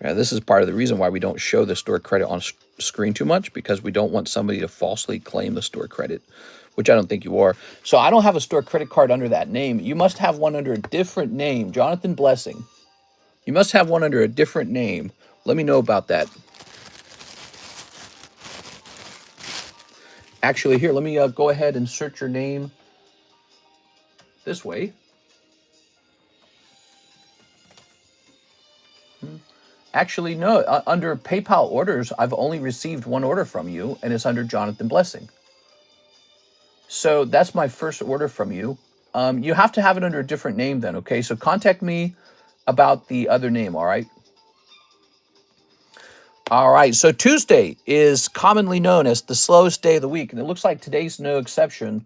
Yeah, this is part of the reason why we don't show the store credit on screen too much, because we don't want somebody to falsely claim the store credit, which I don't think you are. So I don't have a store credit card under that name. You must have one under a different name. Jonathan Blessing. You must have one under a different name. Let me know about that. Actually, here, let me go ahead and search your name this way. Actually, no, under PayPal orders, I've only received one order from you, and it's under Jonathan Blessing. So that's my first order from you. You have to have it under a different name then, okay? So contact me about the other name, all right? All right, so Tuesday is commonly known as the slowest day of the week, and it looks like today's no exception.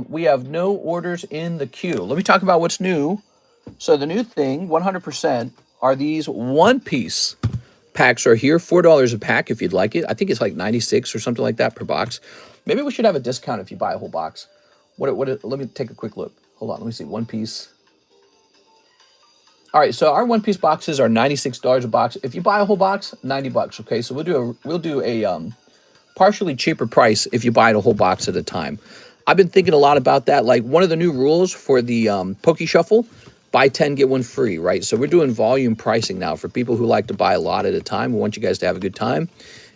We have no orders in the queue. Let me talk about what's new. So the new thing, 100%, are these one-piece packs are here, $4 a pack if you'd like it. I think it's like 96 or something like that per box. Maybe we should have a discount if you buy a whole box. Let me take a quick look. Hold on, let me see, one piece. All right, so our one-piece boxes are $96 a box. If you buy a whole box, $90, okay? So we'll do a partially cheaper price if you buy it a whole box at a time. I've been thinking a lot about that. Like one of the new rules for the Poke Shuffle, buy 10, get one free, right? So we're doing volume pricing now for people who like to buy a lot at a time. We want you guys to have a good time,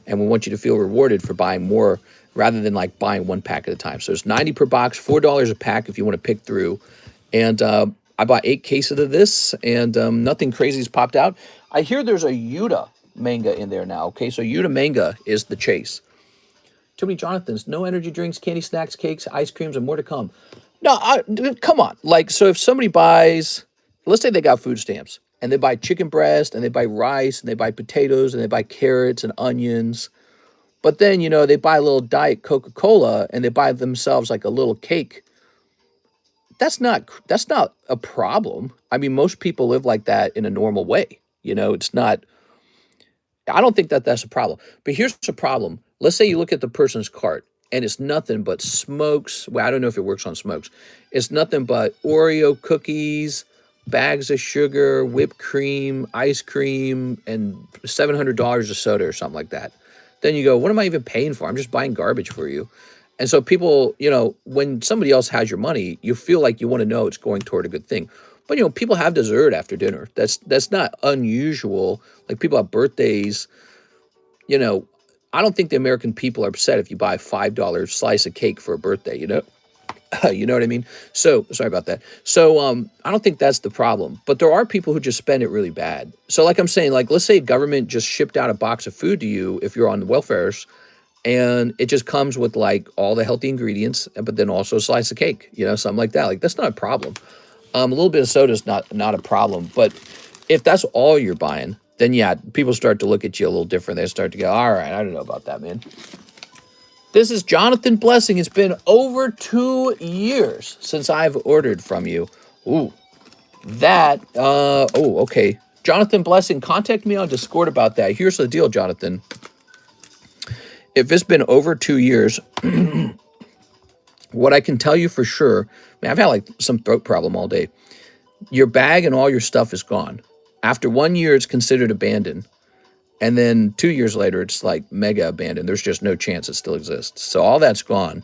and we want you to feel rewarded for buying more rather than like buying one pack at a time. So it's 90 per box, $4 a pack if you want to pick through. And I bought 8 cases of this, and nothing crazy has popped out. I hear there's a Yuta manga in there now. Okay, so Yuta manga is the chase. Too many Jonathans. No energy drinks, candy, snacks, cakes, ice creams, and more to come. No, come on. Like, so if somebody buys, let's say they got food stamps, and they buy chicken breast, and they buy rice, and they buy potatoes, and they buy carrots and onions, but then, you know, they buy a little Diet Coca-Cola, and they buy themselves like a little cake. That's not a problem. I mean, most people live like that in a normal way. You know, it's not, I don't think that that's a problem. But here's the problem. Let's say you look at the person's cart and it's nothing but smokes. Well, I don't know if it works on smokes. It's nothing but Oreo cookies, bags of sugar, whipped cream, ice cream, and $700 of soda or something like that. Then you go, what am I even paying for? I'm just buying garbage for you. And so people, you know, when somebody else has your money, you feel like you want to know it's going toward a good thing. But, you know, people have dessert after dinner. That's not unusual. Like people have birthdays. You know, I don't think the American people are upset if you buy a $5 slice of cake for a birthday, you know? You know what I mean? So, sorry about that. So, I don't think that's the problem. But there are people who just spend it really bad. So, like I'm saying, like, let's say government just shipped out a box of food to you if you're on the welfares, and it just comes with, like, all the healthy ingredients, but then also a slice of cake, you know, something like that. Like, that's not a problem. A little bit of soda is not a problem. But if that's all you're buying, then, yeah, people start to look at you a little different. They start to go, all right, I don't know about that, man. This is Jonathan Blessing. It's been over 2 years since I've ordered from you. Ooh, that, okay. Jonathan Blessing, contact me on Discord about that. Here's the deal, Jonathan. If it's been over 2 years, what I can tell you for sure, man, I've had like some throat problem all day. Your bag and all your stuff is gone. After 1 year, it's considered abandoned. And then 2 years later, it's like mega abandoned. There's just no chance it still exists. So all that's gone.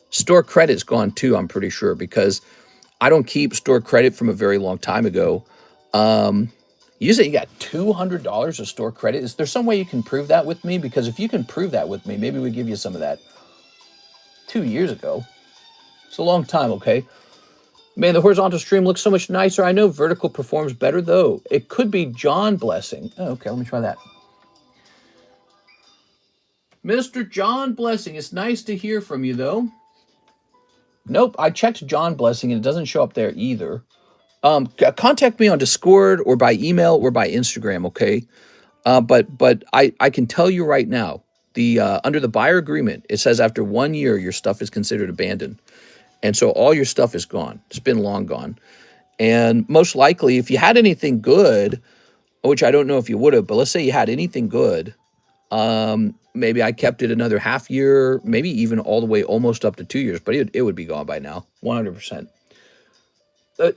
Store credit's gone too, I'm pretty sure, because I don't keep store credit from a very long time ago. You say you got $200 of store credit. Is there some way you can prove that with me? Because if you can prove that with me, maybe we give you some of that. 2 years ago. It's a long time, okay? Man, the horizontal stream looks so much nicer. I know vertical performs better, though. It could be John Blessing. Oh, okay, let me try that. Mr. John Blessing, it's nice to hear from you, though. Nope, I checked John Blessing, and it doesn't show up there either. Contact me on Discord or by email or by Instagram, okay? But I can tell you right now, under the buyer agreement, it says after 1 year, your stuff is considered abandoned. And so all your stuff is gone. It's been long gone. And most likely, if you had anything good, which I don't know if you would have, but let's say you had anything good, maybe I kept it another half year, maybe even all the way almost up to 2 years, but it would be gone by now, 100%.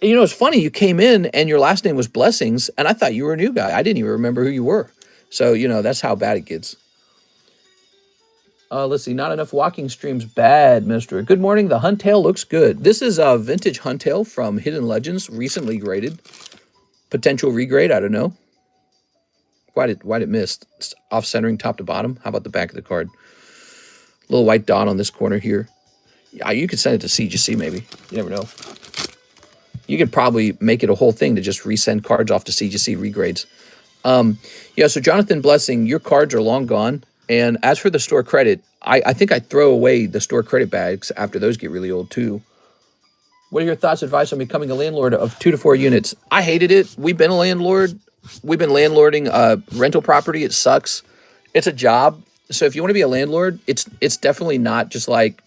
You know, it's funny, you came in and your last name was Blessings, and I thought you were a new guy. I didn't even remember who you were. So, you know, that's how bad it gets. Let's see, not enough walking streams. Bad, mister. Good morning. The Huntail looks good. This is a vintage Huntail from Hidden Legends, recently graded. Potential regrade, I don't know. Why'd it miss? It's off-centering top to bottom. How about the back of the card? Little white dot on this corner here. Yeah, you could send it to CGC maybe. You never know. You could probably make it a whole thing to just resend cards off to CGC regrades. Yeah, so Jonathan Blessing, your cards are long gone. And as for the store credit, I think I throw away the store credit bags after those get really old too. What are your thoughts, advice on becoming a landlord of 2 to 4 units? I hated it. We've been a landlord. We've been landlording rental property. It sucks. It's a job. So if you want to be a landlord, it's definitely not just like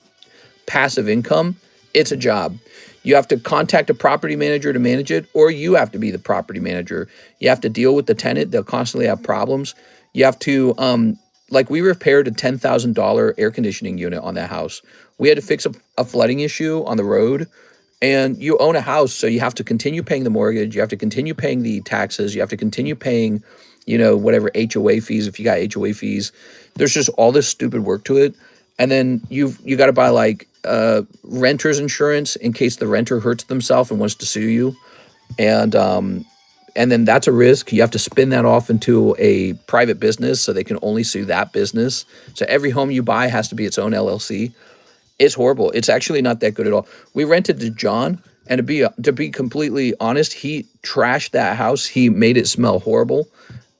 passive income. It's a job. You have to contact a property manager to manage it, or you have to be the property manager. You have to deal with the tenant. They'll constantly have problems. You have to, like we repaired a $10,000 air conditioning unit on that house. We had to fix a flooding issue on the road. And you own a house, so you have to continue paying the mortgage. You have to continue paying the taxes. You have to continue paying, you know, whatever HOA fees, if you got HOA fees. There's just all this stupid work to it. And then you got to buy like renter's insurance in case the renter hurts themselves and wants to sue you. And then that's a risk. You have to spin that off into a private business so they can only sue that business. So every home you buy has to be its own LLC. It's horrible. It's actually not that good at all. We rented to John, and to be completely honest, he trashed that house. He made it smell horrible.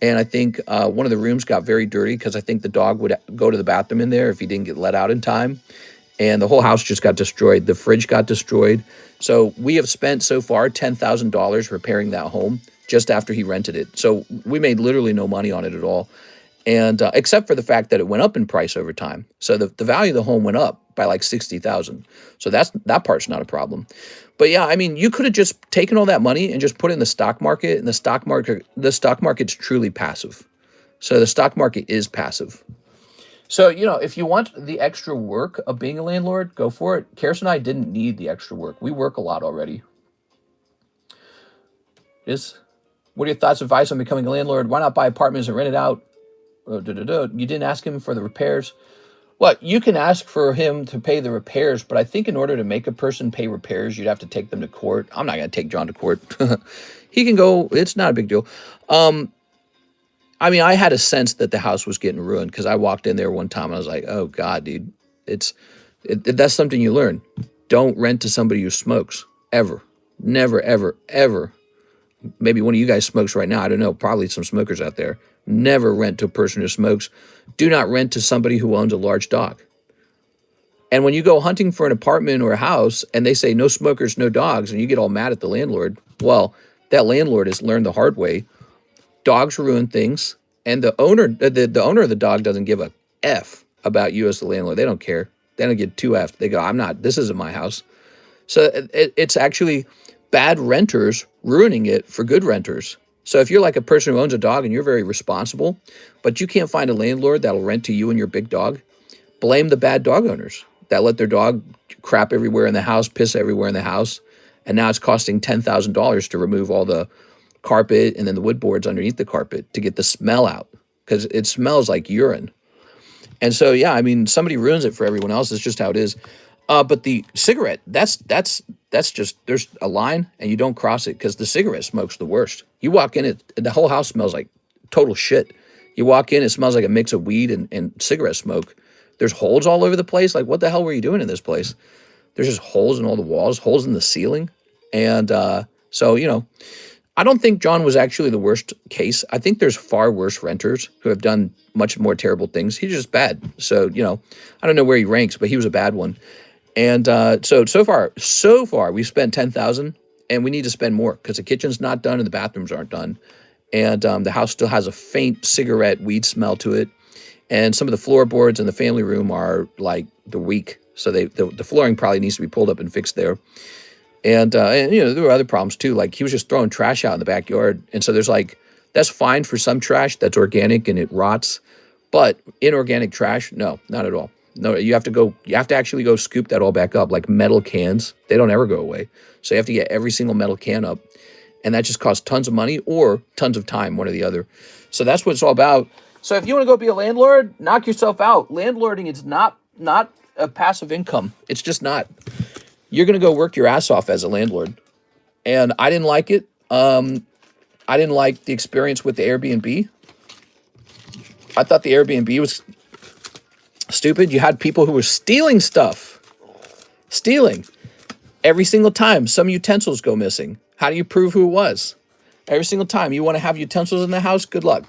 And I think one of the rooms got very dirty because I think the dog would go to the bathroom in there if he didn't get let out in time. And the whole house just got destroyed. The fridge got destroyed. So we have spent so far $10,000 repairing that home just after he rented it. So we made literally no money on it at all. And except for the fact that it went up in price over time. So the value of the home went up by like 60,000. So that part's not a problem. But yeah, I mean, you could have just taken all that money and just put it in the stock market, and the stock market's truly passive. So the stock market is passive. So, if you want the extra work of being a landlord, go for it. Karis and I didn't need the extra work. We work a lot already. What are your thoughts, advice on becoming a landlord? Why not buy apartments and rent it out? You didn't ask him for the repairs. Well, you can ask for him to pay the repairs, but I think in order to make a person pay repairs, you'd have to take them to court. I'm not going to take John to court. He can go. It's not a big deal. I mean, I had a sense that the house was getting ruined because I walked in there one time and I was like, oh, God, dude, that's something you learn. Don't rent to somebody who smokes, ever. Never, ever, ever. Maybe one of you guys smokes right now. I don't know. Probably some smokers out there. Never rent to a person who smokes. Do not rent to somebody who owns a large dog. And when you go hunting for an apartment or a house and they say no smokers, no dogs, and you get all mad at the landlord, well, that landlord has learned the hard way. Dogs ruin things, and the owner of the dog doesn't give a F about you as the landlord. They don't care. They don't get 2 F. They go, this isn't my house. So it's actually bad renters ruining it for good renters. So if you're like a person who owns a dog and you're very responsible, but you can't find a landlord that'll rent to you and your big dog, blame the bad dog owners that let their dog crap everywhere in the house, piss everywhere in the house, and now it's costing $10,000 to remove all the carpet and then the wood boards underneath the carpet to get the smell out because it smells like urine. And so, yeah, I mean, somebody ruins it for everyone else. It's just how it is. But the cigarette, that's just, there's a line and you don't cross it because the cigarette smoke's the worst. You walk in, the whole house smells like total shit. You walk in, it smells like a mix of weed and cigarette smoke. There's holes all over the place. Like, what the hell were you doing in this place? There's just holes in all the walls, holes in the ceiling. And so, I don't think John was actually the worst case. I think there's far worse renters who have done much more terrible things. He's just bad. So, I don't know where he ranks, but he was a bad one. And so far, we've spent $10,000, and we need to spend more because the kitchen's not done and the bathrooms aren't done. And the house still has a faint cigarette weed smell to it. And some of the floorboards in the family room are like they're weak. So the flooring probably needs to be pulled up and fixed there. And there were other problems too. Like he was just throwing trash out in the backyard. And so that's fine for some trash that's organic and it rots. But inorganic trash, no, not at all. No, you have to actually go scoop that all back up. Like metal cans, they don't ever go away. So you have to get every single metal can up. And that just costs tons of money or tons of time, one or the other. So that's what it's all about. So if you want to go be a landlord, knock yourself out. Landlording is not a passive income. It's just not. You're going to go work your ass off as a landlord. And I didn't like it. I didn't like the experience with the Airbnb. I thought the Airbnb was stupid. You had people who were stealing stuff. Stealing. Every single time some utensils go missing. How do you prove who it was? Every single time you want to have utensils in the house, good luck.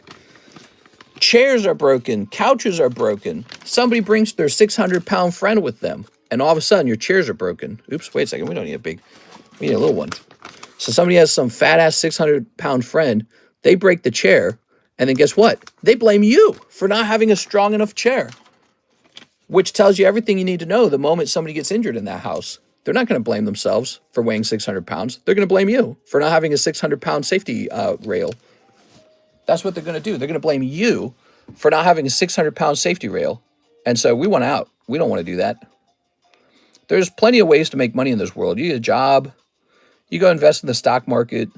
Chairs are broken. Couches are broken. Somebody brings their 600-pound friend with them. And all of a sudden, your chairs are broken. Oops, wait a second. We don't need we need a little one. So somebody has some fat-ass 600-pound friend. They break the chair. And then guess what? They blame you for not having a strong enough chair. Which tells you everything you need to know the moment somebody gets injured in that house. They're not going to blame themselves for weighing 600 pounds. They're going to blame you for not having a 600-pound safety rail. That's what they're going to do. They're going to blame you for not having a 600-pound safety rail. And so we want out. We don't want to do that. There's plenty of ways to make money in this world. You get a job. You go invest in the stock market.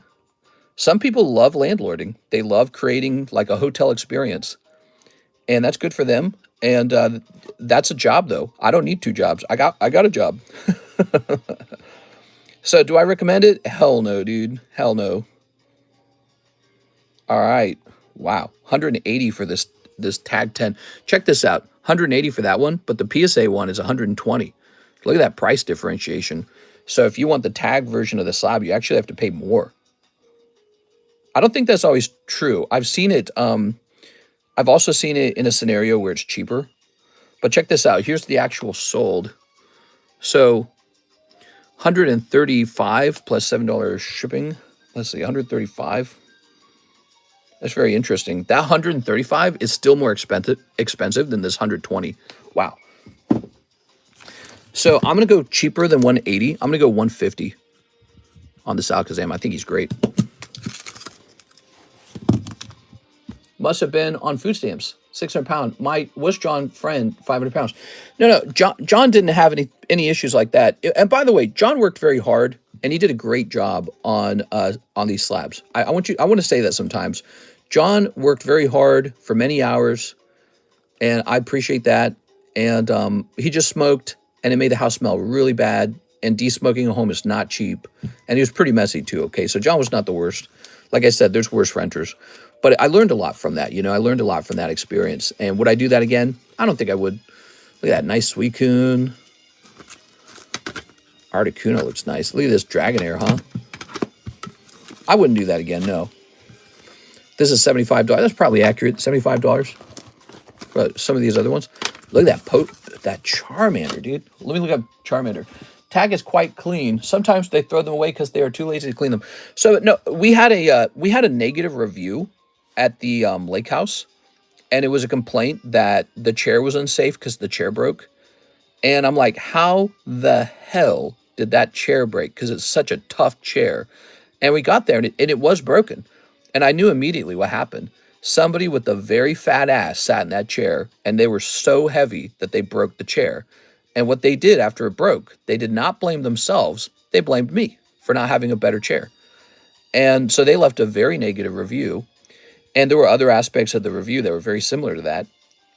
Some people love landlording. They love creating like a hotel experience. and that's good for them. And that's a job, though. I don't need 2 jobs. I got a job. So do I recommend it? Hell no, dude. Hell no. All right. Wow. 180 for this tag 10. Check this out. 180 for that one, but the PSA one is 120. Look at that price differentiation. So if you want the tag version of the slab, you actually have to pay more. I don't think that's always true. I've seen it. I've also seen it in a scenario where it's cheaper. But check this out. Here's the actual sold. So 135 plus $7 shipping. Let's see, 135. That's very interesting. That 135 is still more expensive than this 120. Wow. So I'm going to go cheaper than 180. I'm going to go 150 on this Alakazam. I think he's great. Must have been on food stamps. 600 pound. Was John friend 500 pounds? No. John didn't have any issues like that. And by the way, John worked very hard and he did a great job on these slabs. I want to say that sometimes. John worked very hard for many hours, and I appreciate that. And he just smoked, and it made the house smell really bad. And de-smoking a home is not cheap, and he was pretty messy too. Okay, so John was not the worst. Like I said, there's worse renters, but I learned a lot from that. You know, I learned a lot from that experience. And would I do that again? I don't think I would. Look at that nice Suicune. Articuno looks nice. Look at this Dragonair, huh? I wouldn't do that again, no. This is $75. That's probably accurate. $75. But some of these other ones. Look at that Charmander, dude. Let me look up Charmander. Tag is quite clean. Sometimes they throw them away because they are too lazy to clean them. So no, we had a negative review at the lake house, and it was a complaint that the chair was unsafe because the chair broke. And I'm like, how the hell did that chair break? Because it's such a tough chair. And we got there, and it was broken. And I knew immediately what happened. Somebody with a very fat ass sat in that chair, and they were so heavy that they broke the chair. And what they did after it broke, they did not blame themselves. They blamed me for not having a better chair. And so they left a very negative review. And there were other aspects of the review that were very similar to that.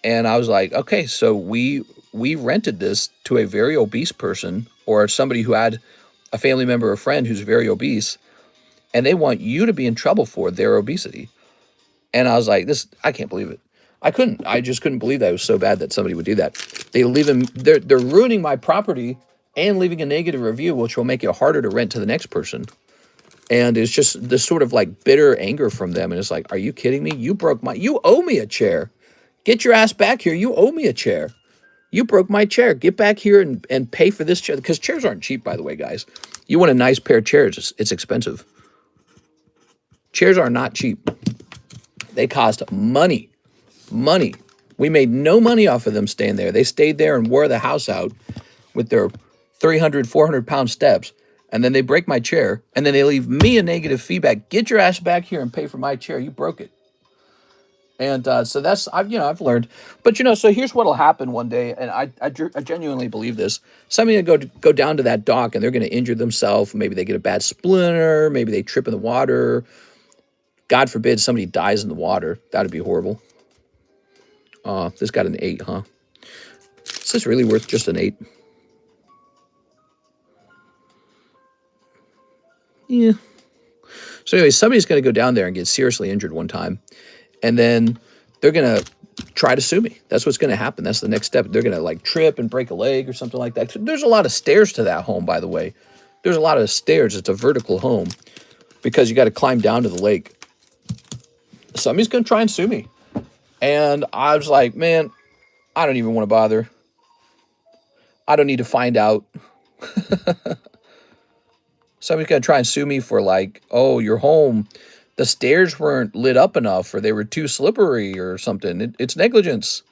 And I was like, okay, so we rented this to a very obese person or somebody who had a family member or friend who's very obese, and they want you to be in trouble for their obesity. And I was like, I can't believe it. I just couldn't believe that it was so bad that somebody would do that. They're ruining my property and leaving a negative review, which will make it harder to rent to the next person. And it's just this sort of like bitter anger from them. And it's like, are you kidding me? You owe me a chair. Get your ass back here. You owe me a chair. You broke my chair. Get back here and pay for this chair. Because chairs aren't cheap, by the way, guys. You want a nice pair of chairs, it's expensive. Chairs are not cheap. They cost money. Money. We made no money off of them staying there. They stayed there and wore the house out with their 300, 400-pound steps. And then they break my chair. And then they leave me a negative feedback. Get your ass back here and pay for my chair. You broke it. And so that's, I've learned. But, so here's what will happen one day. And I genuinely believe this. Somebody will go down to that dock and they're going to injure themselves. Maybe they get a bad splinter. Maybe they trip in the water. God forbid somebody dies in the water. That would be horrible. This got an 8, huh? Is this really worth just an 8? Yeah. So anyway, somebody's going to go down there and get seriously injured one time. And then they're going to try to sue me. That's what's going to happen. That's the next step. They're going to like trip and break a leg or something like that. There's a lot of stairs to that home, by the way. There's a lot of stairs. It's a vertical home because you got to climb down to the lake. Somebody's going to try and sue me. And I was like, man, I don't even want to bother. I don't need to find out. Somebody's going to try and sue me for like, oh, your home, the stairs weren't lit up enough or they were too slippery or something. It's negligence.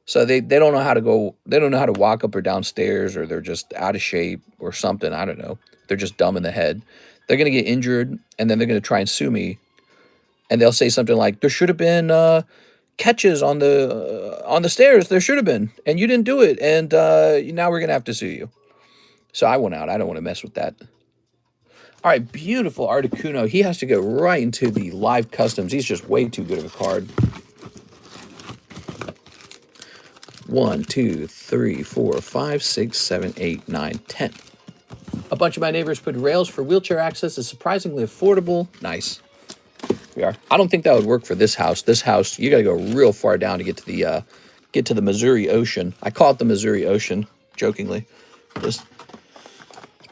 So they don't know how to go. They don't know how to walk up or down stairs, or they're just out of shape or something. I don't know. They're just dumb in the head. They're going to get injured and then they're going to try and sue me. And they'll say something like, there should have been catches on the stairs. There should have been. And you didn't do it. And now we're going to have to sue you. So I went out. I don't want to mess with that. All right, beautiful Articuno. He has to go right into the live customs. He's just way too good of a card. 1, 2, 3, 4, 5, 6, 7, 8, 9, 10. A bunch of my neighbors put rails for wheelchair access. Is surprisingly affordable. Nice. We are. I don't think that would work for this house. This house, you got to go real far down to get to the Missouri Ocean. I call it the Missouri Ocean, jokingly. It's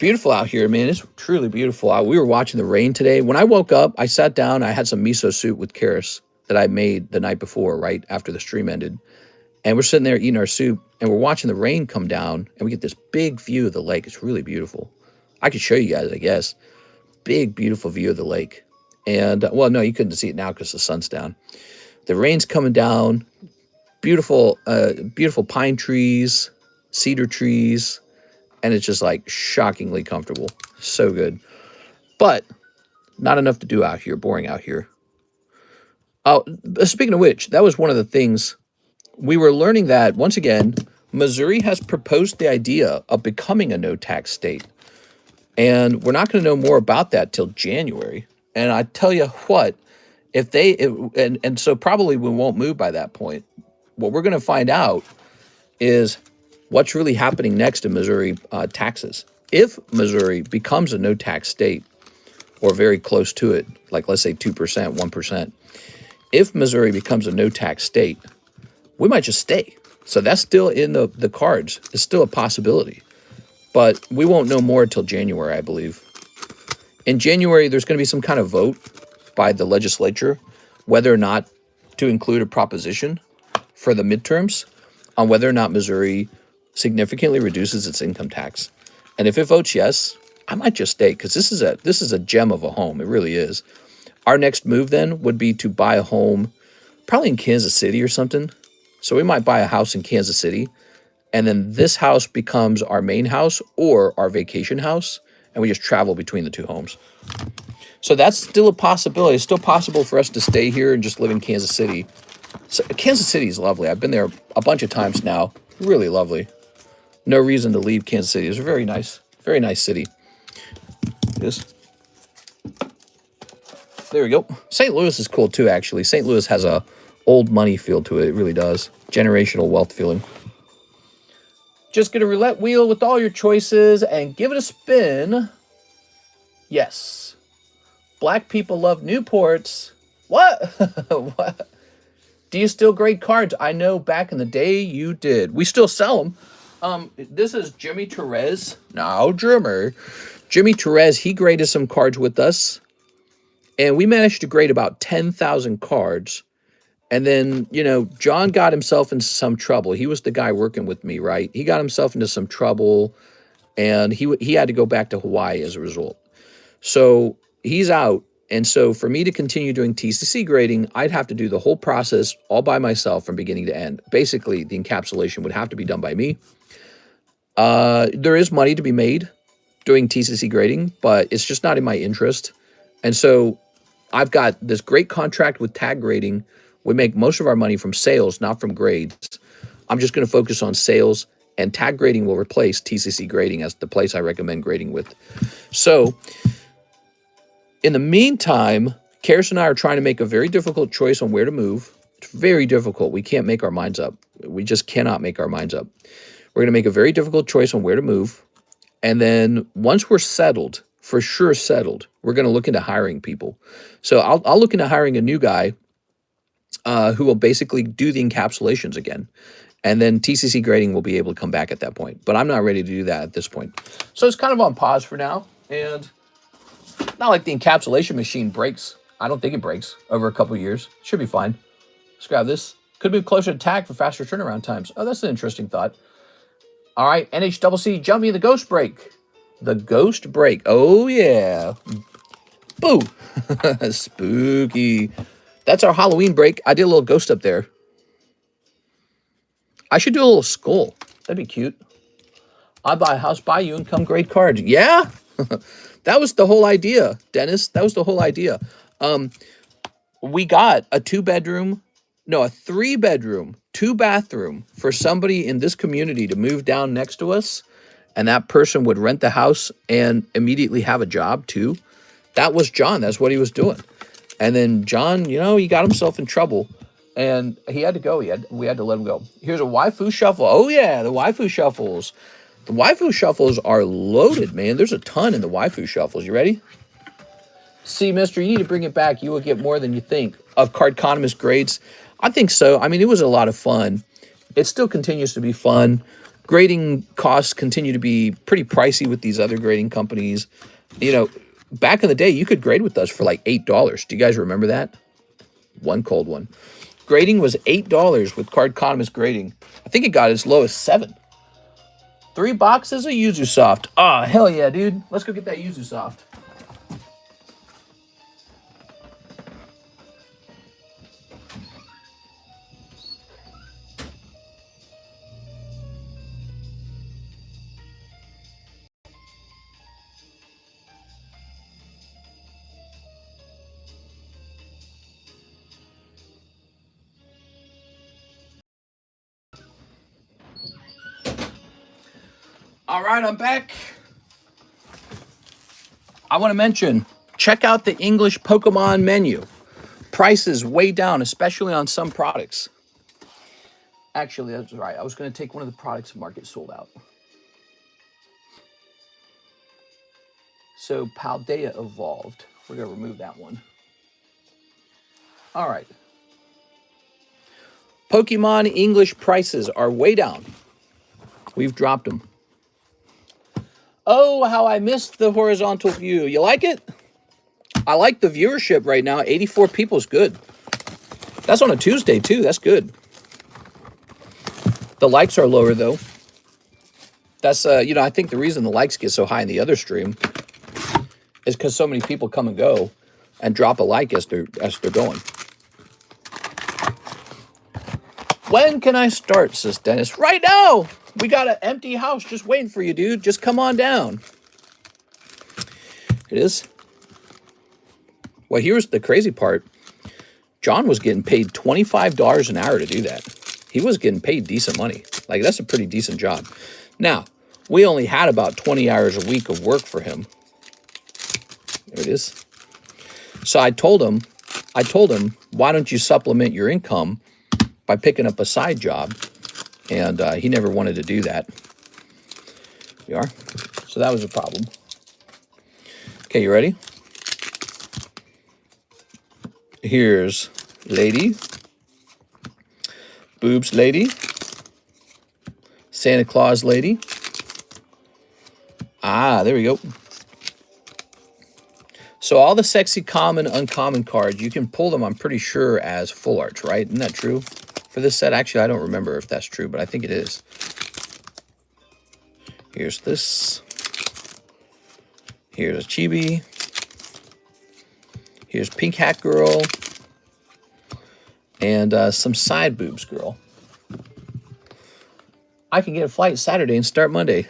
beautiful out here, man. It's truly beautiful. We were watching the rain today. When I woke up, I sat down. I had some miso soup with Karis that I made the night before, right after the stream ended. And we're sitting there eating our soup, and we're watching the rain come down, and we get this big view of the lake. It's really beautiful. I could show you guys, I guess. Big, beautiful view of the lake. And, well, no, you couldn't see it now because the sun's down. The rain's coming down. Beautiful, beautiful pine trees, cedar trees, and it's just like shockingly comfortable. So good. But not enough to do out here. Boring out here. Oh, speaking of which, that was one of the things we were learning that, once again, Missouri has proposed the idea of becoming a no-tax state. And we're not going to know more about that till January. And I tell you what, and so probably we won't move by that point. What we're going to find out is what's really happening next in Missouri taxes. If Missouri becomes a no-tax state, or very close to it, like let's say 2%, 1%, if Missouri becomes a no-tax state, we might just stay. So that's still in the cards. It's still a possibility. But we won't know more until January, I believe. In January, there's going to be some kind of vote by the legislature whether or not to include a proposition for the midterms on whether or not Missouri significantly reduces its income tax. And if it votes yes, I might just stay, because this is a gem of a home. It really is. Our next move then would be to buy a home probably in Kansas City or something. So we might buy a house in Kansas City, and then this house becomes our main house or our vacation house, and we just travel between the two homes. So that's still a possibility. It's still possible for us to stay here and just live in Kansas City. So Kansas City is lovely. I've been there a bunch of times now. Really lovely. No reason to leave Kansas City. It's a very nice city. This. There we go. St. Louis is cool too, actually. St. Louis has a old money feel to it. It really does. Generational wealth feeling. Just get a roulette wheel with all your choices and give it a spin. Yes. Black people love Newports. What? What? Do you still grade cards? I know back in the day you did. We still sell them. This is Jimmy Therese. No, Jimmy Therese, he graded some cards with us. And we managed to grade about 10,000 cards. And then, John got himself into some trouble. He was the guy working with me, right? He got himself into some trouble, and he had to go back to Hawaii as a result. So he's out. And so for me to continue doing TCC grading, I'd have to do the whole process all by myself from beginning to end. Basically, the encapsulation would have to be done by me. There is money to be made doing TCC grading, but it's just not in my interest. And so I've got this great contract with tag grading. We make most of our money from sales, not from grades. I'm just going to focus on sales, and tag grading will replace TCC grading as the place I recommend grading with. So in the meantime, Karis and I are trying to make a very difficult choice on where to move. It's very difficult. We can't make our minds up. We just cannot make our minds up. We're going to make a very difficult choice on where to move. And then once we're settled, for sure settled, we're going to look into hiring people. So I'll look into hiring a new guy who will basically do the encapsulations again. And then TCC grading will be able to come back at that point. But I'm not ready to do that at this point. So it's kind of on pause for now. And not like the encapsulation machine breaks. I don't think it breaks over a couple of years. Should be fine. Let's grab this. Could move closer to tag for faster turnaround times. Oh, that's an interesting thought. All right, NHCC, jump me the ghost break. The ghost break. Oh, yeah. Boo. Spooky. That's our Halloween break. I did a little ghost up there. I should do a little skull. That'd be cute. I buy a house by you and come grade cards. Yeah. That was the whole idea, Dennis. That was the whole idea. We got a 3-bedroom, 2-bathroom for somebody in this community to move down next to us. And that person would rent the house and immediately have a job too. That was John. That's what he was doing. And then John, he got himself in trouble. And he had to go. We had to let him go. Here's a Waifu shuffle. Oh yeah, the Waifu shuffles. The Waifu shuffles are loaded, man. There's a ton in the Waifu shuffles. You ready? See, mister, you need to bring it back. You will get more than you think of Cardconomist grades. I think so. I mean, it was a lot of fun. It still continues to be fun. Grading costs continue to be pretty pricey with these other grading companies. You know, back in the day, you could grade with us for like $8. Do you guys remember that? One cold one. Grading was $8 with Cardconomist grading. I think it got as low as $7. 3 boxes of Yuzu Soft. Oh, hell yeah, dude. Let's go get that Yuzu Soft. All right, I'm back. I want to mention, check out the English Pokemon menu. Prices way down, especially on some products. Actually, that's right. I was going to take one of the products Market sold out. So Paldea evolved. We're going to remove that one. All right. Pokemon English prices are way down. We've dropped them. Oh, how I missed the horizontal view. You like it? I like the viewership right now. 84 people is good. That's on a Tuesday, too. That's good. The likes are lower, though. That's, you know, I think the reason the likes get so high in the other stream is because so many people come and go and drop a like as they're going. When can I start, says Dennis? Right now! We got an empty house just waiting for you, dude. Just come on down. It is. Well, here's the crazy part. John was getting paid $25 an hour to do that. He was getting paid decent money. Like, that's a pretty decent job. Now, we only had about 20 hours a week of work for him. There it is. So I told him, why don't you supplement your income by picking up a side job? And he never wanted to do that. Here we are. So that was a problem. Okay, you ready? Here's Lady. Boobs Lady. Santa Claus Lady. Ah, there we go. So all the sexy, common, uncommon cards, you can pull them, I'm pretty sure, as full arts, right? Isn't that true? For this set, actually, I don't remember if that's true, but I think it is. Here's this. Here's a Chibi. Here's Pink Hat Girl. And some side boobs girl. I can get a flight Saturday and start Monday.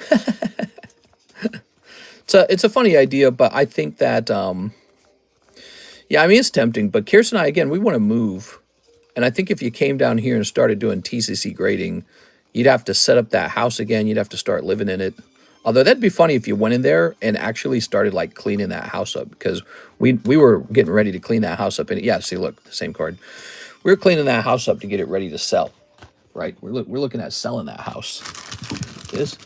It's a funny idea, but I think that, yeah, I mean, it's tempting. But Kirsten and I, again, we want to move. And I think if you came down here and started doing TCC grading, you'd have to set up that house again. You'd have to start living in it. Although that'd be funny if you went in there and actually started like cleaning that house up, because we were getting ready to clean that house up. And yeah, see, look, the same card. We were cleaning that house up to get it ready to sell, right? We're looking at selling that house. This.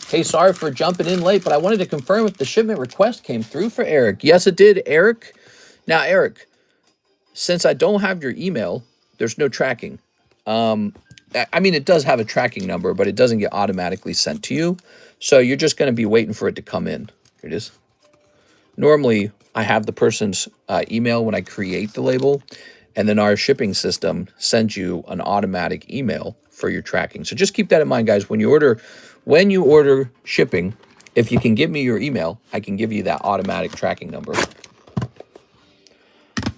Hey, sorry for jumping in late, but I wanted to confirm if the shipment request came through for Eric. Yes, it did, Eric. Now, Eric, since I don't have your email, there's no tracking. I mean, it does have a tracking number, but it doesn't get automatically sent to you. So you're just going to be waiting for it to come in. Here it is. Normally, I have the person's email when I create the label, and then our shipping system sends you an automatic email for your tracking. So just keep that in mind, guys. When you order shipping, if you can give me your email, I can give you that automatic tracking number.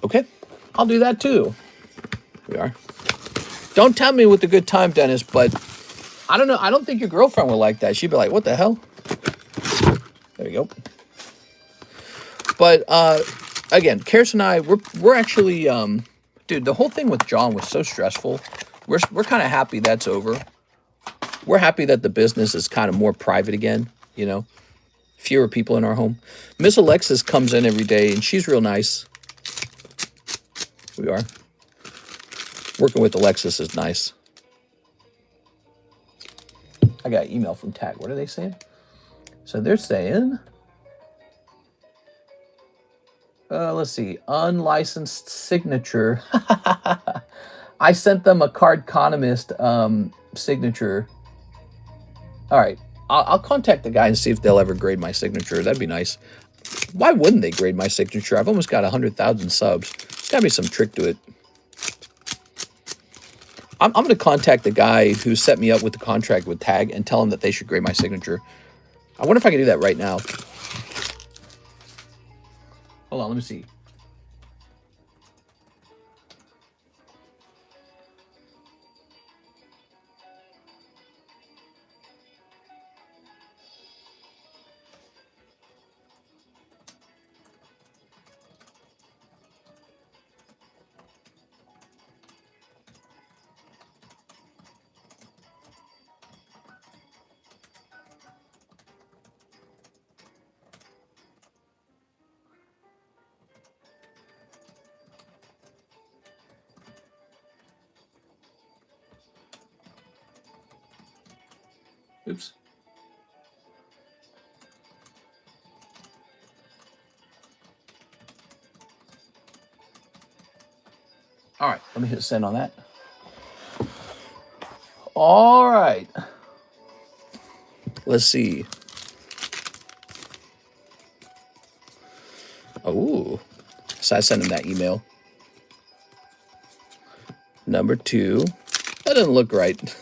Okay, I'll do that too. Here we are. Don't tell me with a good time, Dennis, but I don't know. I don't think your girlfriend would like that. She'd be like, what the hell? There you go. But again, Karis and I, we're actually, dude, the whole thing with John was so stressful. We're kind of happy that's over. We're happy that the business is kind of more private again, you know, fewer people in our home. Miss Alexis comes in every day, and she's real nice. We are. Working with Alexis is nice. I got an email from Tag. What are they saying? So they're saying, let's see, unlicensed signature. I sent them a TheCardconomist signature. All right, I'll contact the guy and see if they'll ever grade my signature. That'd be nice. Why wouldn't they grade my signature? I've almost got 100,000 subs. There's got to be some trick to it. I'm going to contact the guy who set me up with the contract with Tag and tell him that they should grade my signature. I wonder if I can do that right now. Hold on, let me see. Oops. All right, let me hit send on that. All right. Let's see. Oh, so I sent him that email. Number 2. That doesn't look right.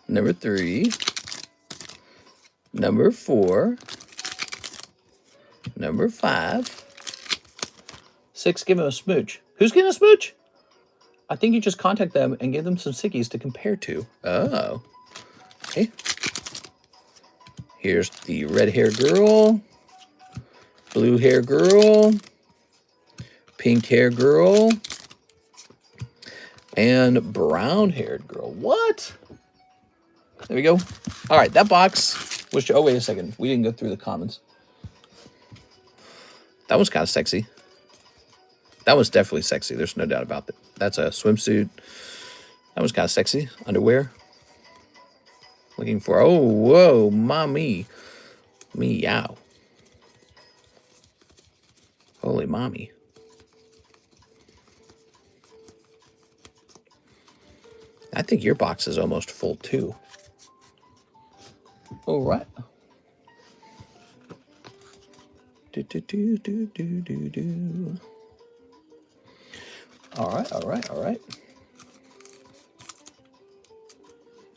Number 3. Number 4. Number 5. 6, give him a smooch. Who's getting a smooch? I think you just contact them and give them some sickies to compare to. Oh. Okay. Here's the red hair girl. Blue hair girl. Pink hair girl. And brown haired girl. What? There we go. All right, that box was... Oh, wait a second. We didn't go through the comments. That one's kind of sexy. That one's definitely sexy. There's no doubt about that. That's a swimsuit. That one's kind of sexy. Underwear. Looking for... Oh, whoa, mommy. Meow. Holy mommy. I think your box is almost full, too. All right. Do. All right, all right, all right.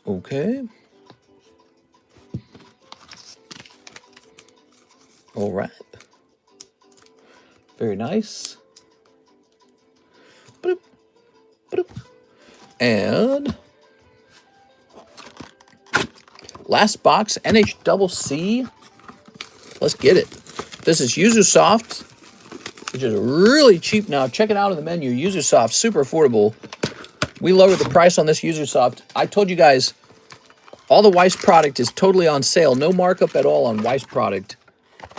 Okay. All right. Very nice. Boop, boop. And last box, NHCC. Let's get it. This is Yuzu Soft, which is really cheap now. Check it out in the menu. Yuzu Soft, super affordable. We lowered the price on this Yuzu Soft. I told you guys, all the Weiss product is totally on sale. No markup at all on Weiss product.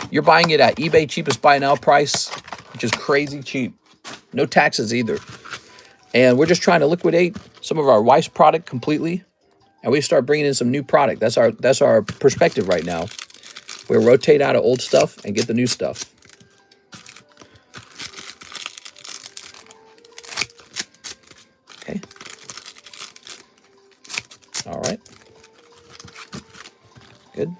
You're buying it at eBay cheapest buy now price, which is crazy cheap. No taxes either. And we're just trying to liquidate some of our Weiss product completely, and we start bringing in some new product. That's our perspective right now. We rotate out of old stuff and get the new stuff. Okay. All right. Good.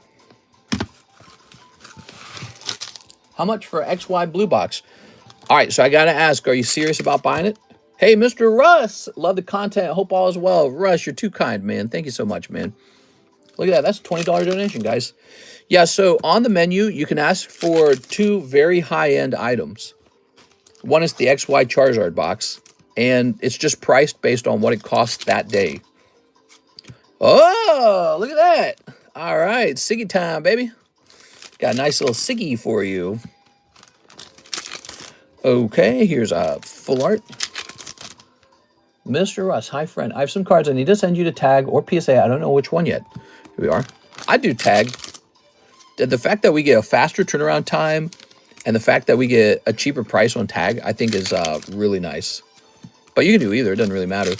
How much for XY Blue Box? All right, so I got to ask, are you serious about buying it? Hey, Mr. Russ, love the content. Hope all is well. Russ, you're too kind, man. Thank you so much, man. Look at that. That's a $20 donation, guys. Yeah, so on the menu, you can ask for 2 very high-end items. One is the XY Charizard box, and it's just priced based on what it costs that day. Oh, look at that. All right, Siggy time, baby. Got a nice little Siggy for you. Okay, here's a full art. Mr. Russ, hi friend. I have some cards I need to send you to Tag or PSA. I don't know which one yet. Here we are. I do Tag. The fact that we get a faster turnaround time and the fact that we get a cheaper price on Tag, I think is really nice. But you can do either. It doesn't really matter.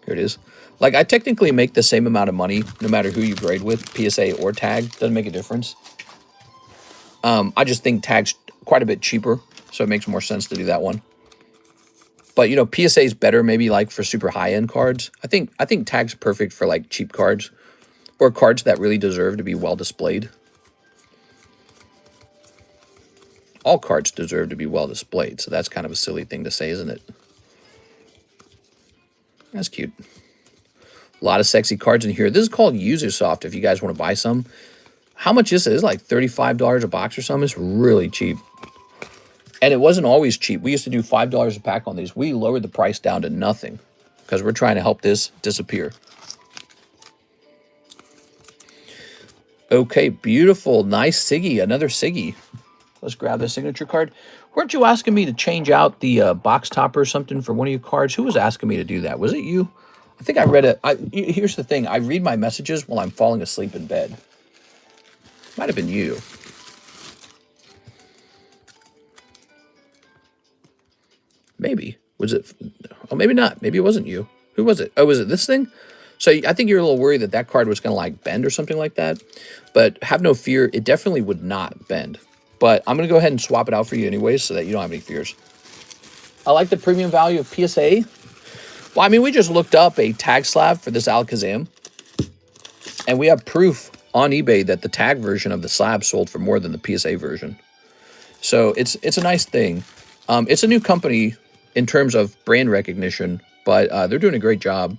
Here it is. Like, I technically make the same amount of money no matter who you grade with, PSA or tag. Doesn't make a difference. I just think tag's quite a bit cheaper, so it makes more sense to do that one. But, you know, PSA is better maybe like for super high-end cards. I think tag's perfect for like cheap cards or cards that really deserve to be well displayed. All cards deserve to be well displayed, so that's kind of a silly thing to say, isn't it? That's cute. A lot of sexy cards in here. This is called Usersoft if you guys want to buy some. How much is it? It's like $35 a box or something. It's really cheap. And it wasn't always cheap. We used to do $5 a pack on these. We lowered the price down to nothing because we're trying to help this disappear. Okay, beautiful. Nice Siggy. Another Siggy. Let's grab the signature card. Weren't you asking me to change out the box topper or something for one of your cards? Who was asking me to do that? Was it you? I think I read it. Here's the thing. I read my messages while I'm falling asleep in bed. Might have been you. Maybe. Was it? Oh, maybe not. Maybe it wasn't you. Who was it? Oh, was it this thing? So I think you're a little worried that that card was going to like bend or something like that. But have no fear. It definitely would not bend. But I'm going to go ahead and swap it out for you anyways so that you don't have any fears. I like the premium value of PSA. Well, I mean, we just looked up a tag slab for this Alakazam. And we have proof on eBay that the tag version of the slab sold for more than the PSA version. So it's a nice thing. It's a new company in terms of brand recognition, but they're doing a great job.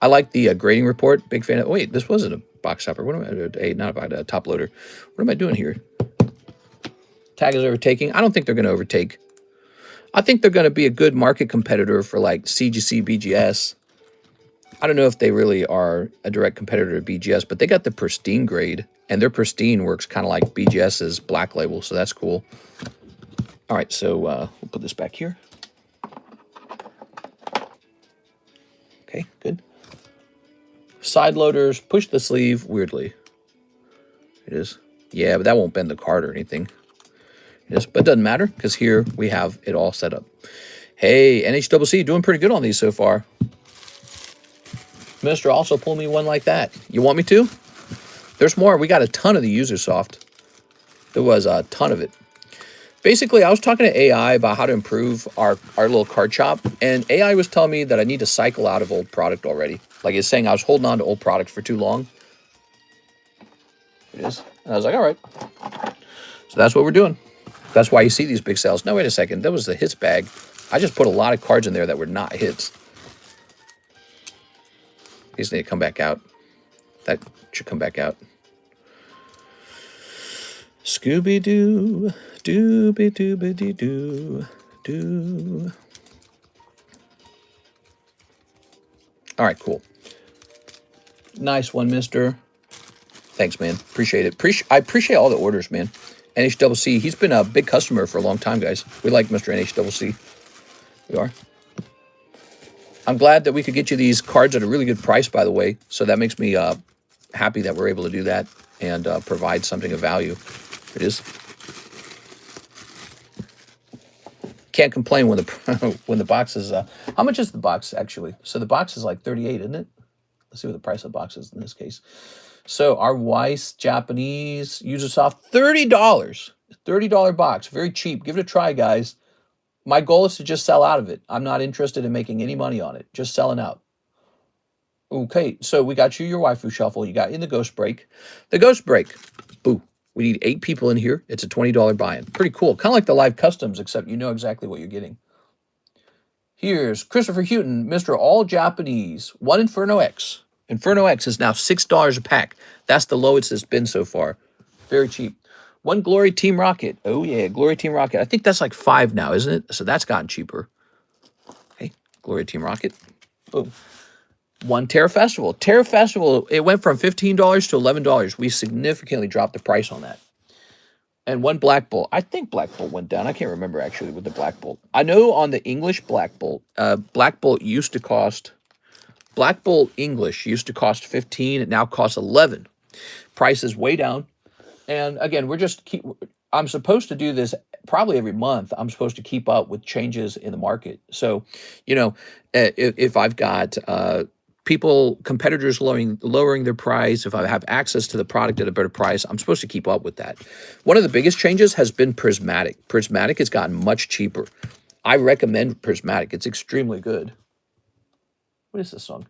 I like the grading report. Big fan of. Wait, this wasn't a box topper. What am I? Not a top loader. What am I doing here? Tag is overtaking. I don't think they're going to overtake. I think they're going to be a good market competitor for like CGC, BGS. I don't know if they really are a direct competitor to BGS, but they got the pristine grade, and their pristine works kind of like BGS's black label, so that's cool. All right, so we'll put this back here. Okay, good. Side loaders, push the sleeve weirdly. It is. Yeah, but that won't bend the card or anything. It is, but it doesn't matter because here we have it all set up. Hey, NHCC doing pretty good on these so far. Mister, also pull me one like that. You want me to? There's more. We got a ton of the Usersoft. There was a ton of it. Basically, I was talking to AI about how to improve our little card shop, and AI was telling me that I need to cycle out of old product already. Like it's saying I was holding on to old products for too long. It is. And I was like, all right. So that's what we're doing. That's why you see these big sales. No, wait a second. That was the hits bag. I just put a lot of cards in there that were not hits. These need to come back out. That should come back out. Scooby-Doo, dooby-dooby-doo, doo. All right, cool. Nice one, mister. Thanks, man. Appreciate it. I appreciate all the orders, man. NHCC, he's been a big customer for a long time, guys. We like Mr. NHCC. We are. I'm glad that we could get you these cards at a really good price, by the way. So that makes me happy that we're able to do that and provide something of value. It is. Can't complain when the when the box is. How much is the box actually? So the box is like 38, isn't it? Let's see what the price of the box is in this case. So our Weiss Japanese Usersoft, $30. $30 box, very cheap. Give it a try, guys. My goal is to just sell out of it. I'm not interested in making any money on it. Just selling out. Okay, so we got you your Waifu shuffle. You got in the Ghost Break. The Ghost Break. Boo. We need 8 people in here. It's a $20 buy-in. Pretty cool. Kind of like the live customs, except you know exactly what you're getting. Here's Christopher Houghton, Mr. All Japanese. 1 Inferno X. Inferno X is now $6 a pack. That's the lowest it's been so far. Very cheap. 1 Glory Team Rocket. Oh, yeah, Glory Team Rocket. I think that's like 5 now, isn't it? So that's gotten cheaper. Okay, Glory Team Rocket. Boom. 1 Terra Festival. Terra Festival, it went from $15 to $11. We significantly dropped the price on that. And 1 Black Bolt. I think Black Bolt went down. I can't remember actually with the Black Bolt. I know on the English Black Bolt, Black Bolt used to cost... Black Bolt English used to cost 15. It now costs 11. Price is way down. And again, we're just I'm supposed to do this probably every month. I'm supposed to keep up with changes in the market. So, you know, if I've got competitors lowering their price, if I have access to the product at a better price, I'm supposed to keep up with that. One of the biggest changes has been Prismatic. Prismatic has gotten much cheaper. I recommend Prismatic. It's extremely good. What is this song?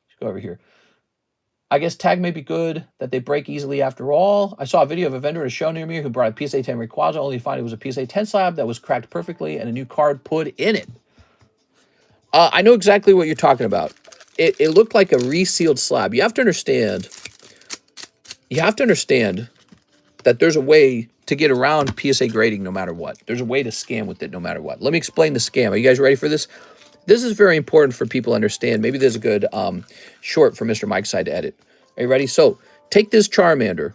Let's go over here. I guess tag may be good, that they break easily after all. I saw a video of a vendor at a show near me who brought a PSA 10 Rayquaza, only to find it was a PSA 10 slab that was cracked perfectly and a new card put in it. I know exactly what you're talking about. It looked like a resealed slab. You have to understand that there's a way to get around PSA grading no matter what. There's a way to scam with it no matter what. Let me explain the scam. Are you guys ready for this? This is very important for people to understand. Maybe there's a good short for Mr. Mike's side to edit. Are you ready? So take this Charmander.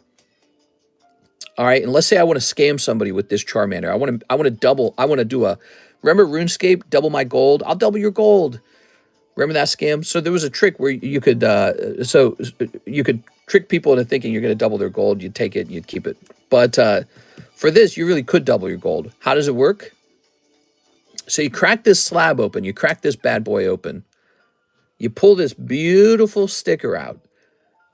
All right, and let's say I want to scam somebody with this Charmander. I want to do a, remember RuneScape, double my gold? I'll double your gold. Remember that scam? So there was a trick where you could trick people into thinking you're going to double their gold. You'd take it and you'd keep it. But for this, you really could double your gold. How does it work? So you crack this slab open. You crack this bad boy open. You pull this beautiful sticker out.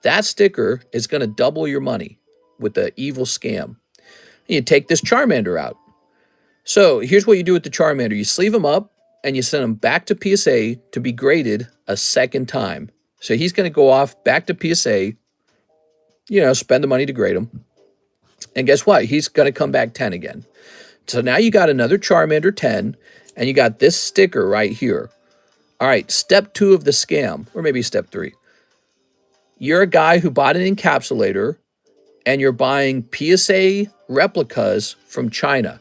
That sticker is going to double your money with the evil scam. You take this Charmander out. So here's what you do with the Charmander. You sleeve him up and you send him back to PSA to be graded a second time. So he's going to go off back to PSA, you know, spend the money to grade him. And guess what? He's going to come back 10 again. So now you got another Charmander 10, and you got this sticker right here. All right, step 2 of the scam, or maybe step 3. You're a guy who bought an encapsulator, and you're buying PSA replicas from China.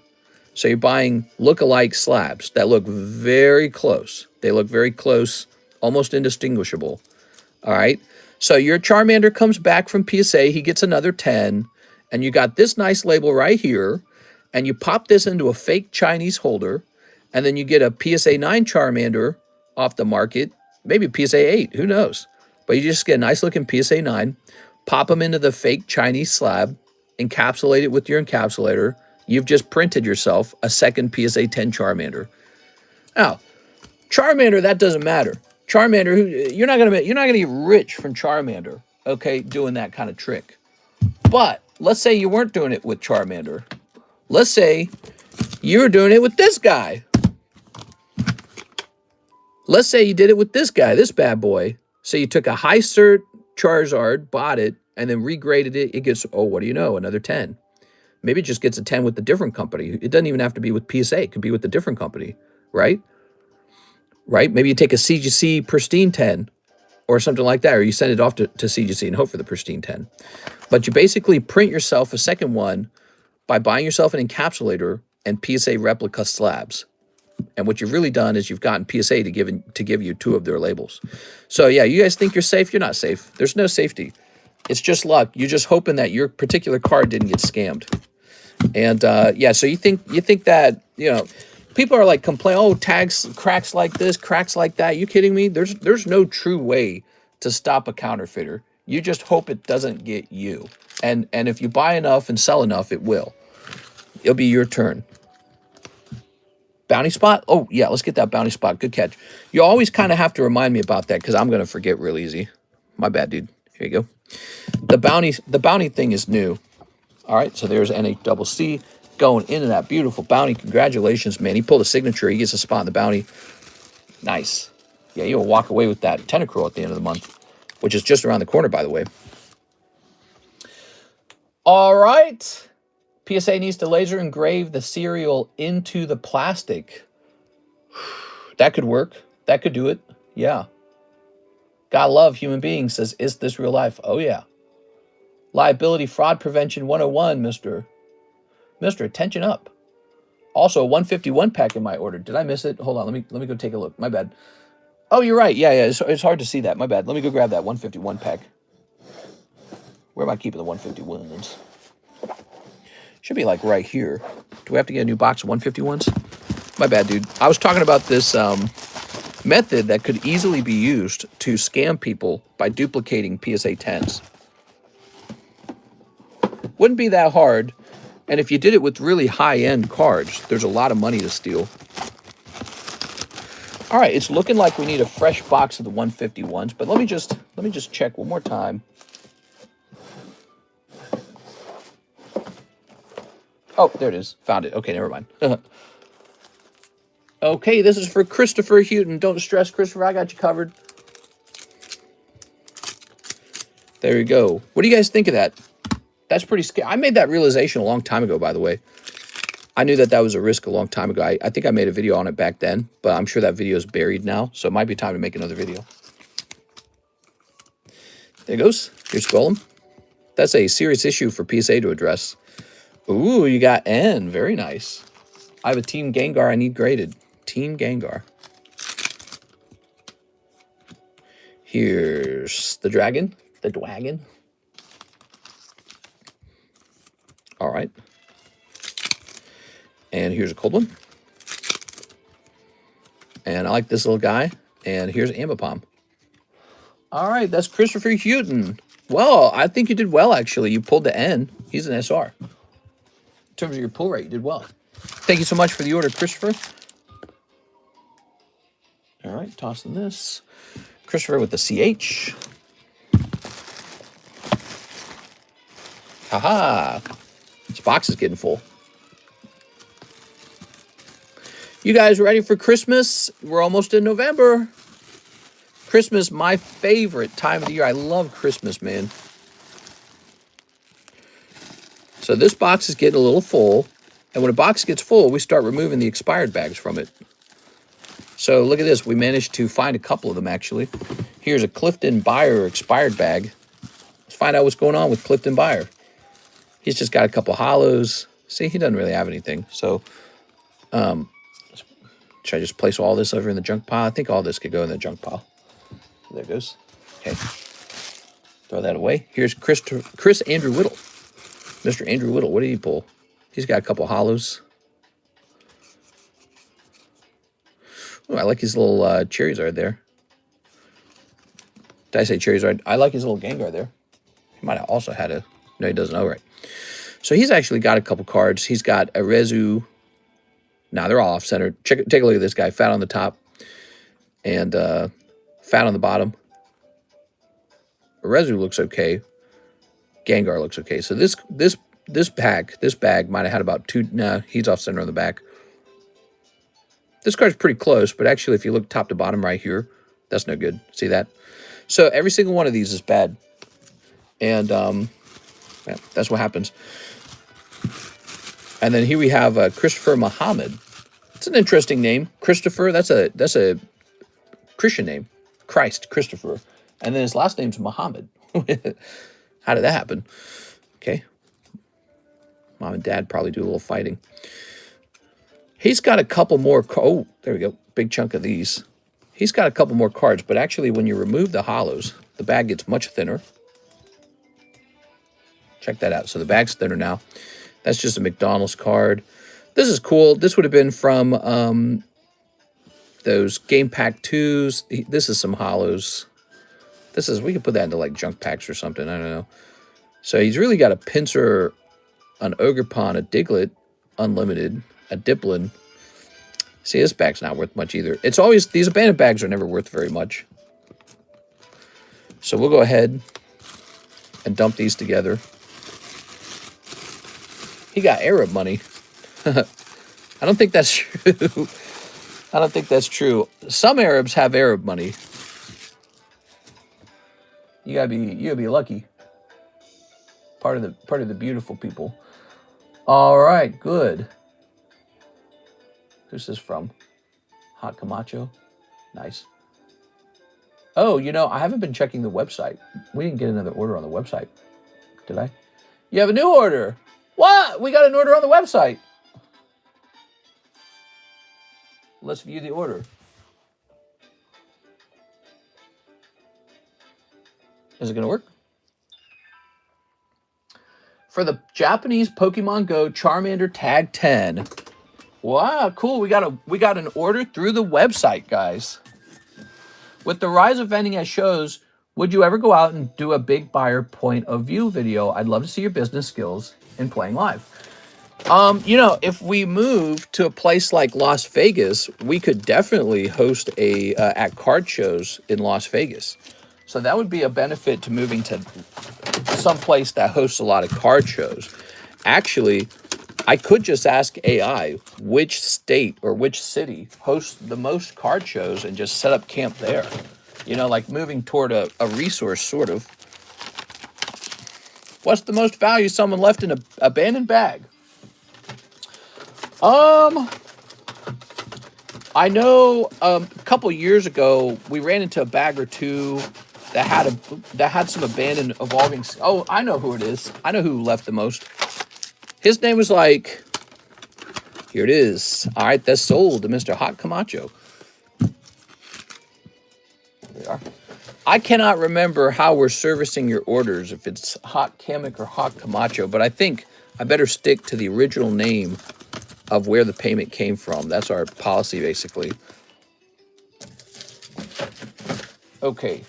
So you're buying look-alike slabs that look very close. They look very close, almost indistinguishable. All right, so your Charmander comes back from PSA. He gets another 10, and you got this nice label right here, and you pop this into a fake Chinese holder, and then you get a PSA 9 Charmander off the market, maybe PSA 8, who knows? But you just get a nice looking PSA 9, pop them into the fake Chinese slab, encapsulate it with your encapsulator. You've just printed yourself a second PSA 10 Charmander. Now, Charmander, that doesn't matter. Charmander, you're not gonna get rich from Charmander, okay, doing that kind of trick. But let's say you weren't doing it with Charmander. Let's say you were doing it with this guy. Let's say you did it with this guy, this bad boy. So you took a high cert Charizard, bought it, and then regraded it. It gets, oh, what do you know, another 10. Maybe it just gets a 10 with a different company. It doesn't even have to be with PSA. It could be with a different company, right? Right? Maybe you take a CGC Pristine 10 or something like that, or you send it off to CGC and hope for the Pristine 10. But you basically print yourself a second one by buying yourself an encapsulator and PSA replica slabs. And what you've really done is you've gotten PSA to give you 2 of their labels. So yeah, you guys think you're safe? You're not safe. There's no safety. It's just luck. You're just hoping that your particular card didn't get scammed. And yeah, so you think that, you know, people are like complaining, oh, tags cracks like this, cracks like that. You kidding me? There's no true way to stop a counterfeiter. You just hope it doesn't get you. And if you buy enough and sell enough, it will. It'll be your turn. Bounty spot? Oh, yeah, let's get that bounty spot. Good catch. You always kind of have to remind me about that because I'm going to forget real easy. My bad, dude. Here you go. The bounty thing is new. All right, so there's NHCC going into that beautiful bounty. Congratulations, man. He pulled a signature. He gets a spot in the bounty. Nice. Yeah, you'll walk away with that Tentacruel at the end of the month, which is just around the corner, by the way. All right. PSA needs to laser engrave the cereal into the plastic. That could work. That could do it. Yeah. God love human beings says, is this real life? Oh, yeah. Liability Fraud Prevention 101, Mr. Attention up. Also, a 151 pack in my order. Did I miss it? Hold on. Let me go take a look. My bad. Oh, you're right. Yeah. It's hard to see that. My bad. Let me go grab that 151 pack. Where am I keeping the 151s? Should be like right here. Do we have to get a new box of 151s? My bad, dude. I was talking about this method that could easily be used to scam people by duplicating PSA 10s. Wouldn't be that hard And if you did it with really high-end cards, there's a lot of money to steal. All right, it's looking like we need a fresh box of the 151s, but let me just check one more time. Oh, there it is. Found it. Okay, never mind. Okay, this is for Christopher Houghton. Don't stress, Christopher. I got you covered. There you go. What do you guys think of that? That's pretty scary. I made that realization a long time ago, by the way. I knew that that was a risk a long time ago. I think I made a video on it back then, but I'm sure that video is buried now, so it might be time to make another video. There it goes. Here's Golem. That's a serious issue for PSA to address. Ooh, you got N. Very nice. I have a Team Gengar I need graded. Team Gengar. Here's the dragon. The Dwagon. All right. And here's a cold one. And I like this little guy. And here's Ambipom. All right, that's Christopher Houghton. Well, I think you did well, actually. You pulled the N. He's an SR. In terms of your pull rate, you did well. Thank you so much for the order, Christopher. All right, tossing this. Christopher with the CH. Haha. This box is getting full. You guys ready for Christmas? We're almost in November. Christmas, my favorite time of the year. I love Christmas, man. So this box is getting a little full. And when a box gets full, we start removing the expired bags from it. So look at this. We managed to find a couple of them, actually. Here's a Clifton Buyer expired bag. Let's find out what's going on with Clifton Buyer. He's just got a couple hollows. See, he doesn't really have anything. So, should I just place all this over in the junk pile? I think all this could go in the junk pile. There it goes. Okay. Throw that away. Here's Chris Andrew Whittle. Mr. Andrew Whittle. What did he pull? He's got a couple hollows. Oh, I like his little Charizard there. Did I say Charizard? I like his little Gengar there. He might have also had a... No, he doesn't. All right. So he's actually got a couple cards. He's got a Rezu. Now they're all off-centered. Take a look at this guy. Fat on the top. And fat on the bottom. Rezu looks okay. Gengar looks okay. So this bag might have had about two... No, he's off-center on the back. This card's pretty close, but actually if you look top to bottom right here, that's no good. See that? So every single one of these is bad. And yeah, that's what happens. And then here we have Christopher Muhammad. It's an interesting name. Christopher, that's a Christian name. Christopher. And then his last name's Muhammad. How did that happen? Okay. Mom and Dad probably do a little fighting. He's got a couple more... Oh, there we go. Big chunk of these. He's got a couple more cards, but actually when you remove the hollows, the bag gets much thinner. Check that out. So the bag's thinner now. That's just a McDonald's card. This is cool. This would have been from those Game Pack 2s. This is some hollows. This is... We could put that into like junk packs or something. I don't know. So he's really got a Pinsir, an Ogerpon, a Diglett, Unlimited, a Dipplin. See, this bag's not worth much either. It's always... These abandoned bags are never worth very much. So we'll go ahead and dump these together. He got Arab money. I don't think that's true. I don't think that's true. Some Arabs have Arab money. You gotta be lucky. Part of the beautiful people. All right, good. Who's this from? Hot Camacho. Nice. Oh, you know, I haven't been checking the website. We didn't get another order on the website. Did I? You have a new order. What? We got an order on the website. Let's view the order. Is it going to work? For the Japanese Pokemon Go Charmander Tag 10. Wow, cool. We got an order through the website, guys. With the rise of vending as shows, would you ever go out and do a big buyer point of view video? I'd love to see your business skills in playing live. You know, if we move to a place like Las Vegas, we could definitely host a at card shows in Las Vegas. So that would be a benefit to moving to some place that hosts a lot of card shows. Actually, I could just ask AI which state or which city hosts the most card shows and just set up camp there. You know, like moving toward a resource, sort of. What's the most value someone left in an abandoned bag? I know a couple years ago we ran into a bag or two that had some abandoned evolving. Oh, I know who it is. I know who left the most. His name was like, here it is. All right, that's sold to Mr. Hot Camacho. There we are. I cannot remember how we're servicing your orders, if it's Hot Kamek or Hot Camacho, but I think I better stick to the original name of where the payment came from. That's our policy, basically. Okay.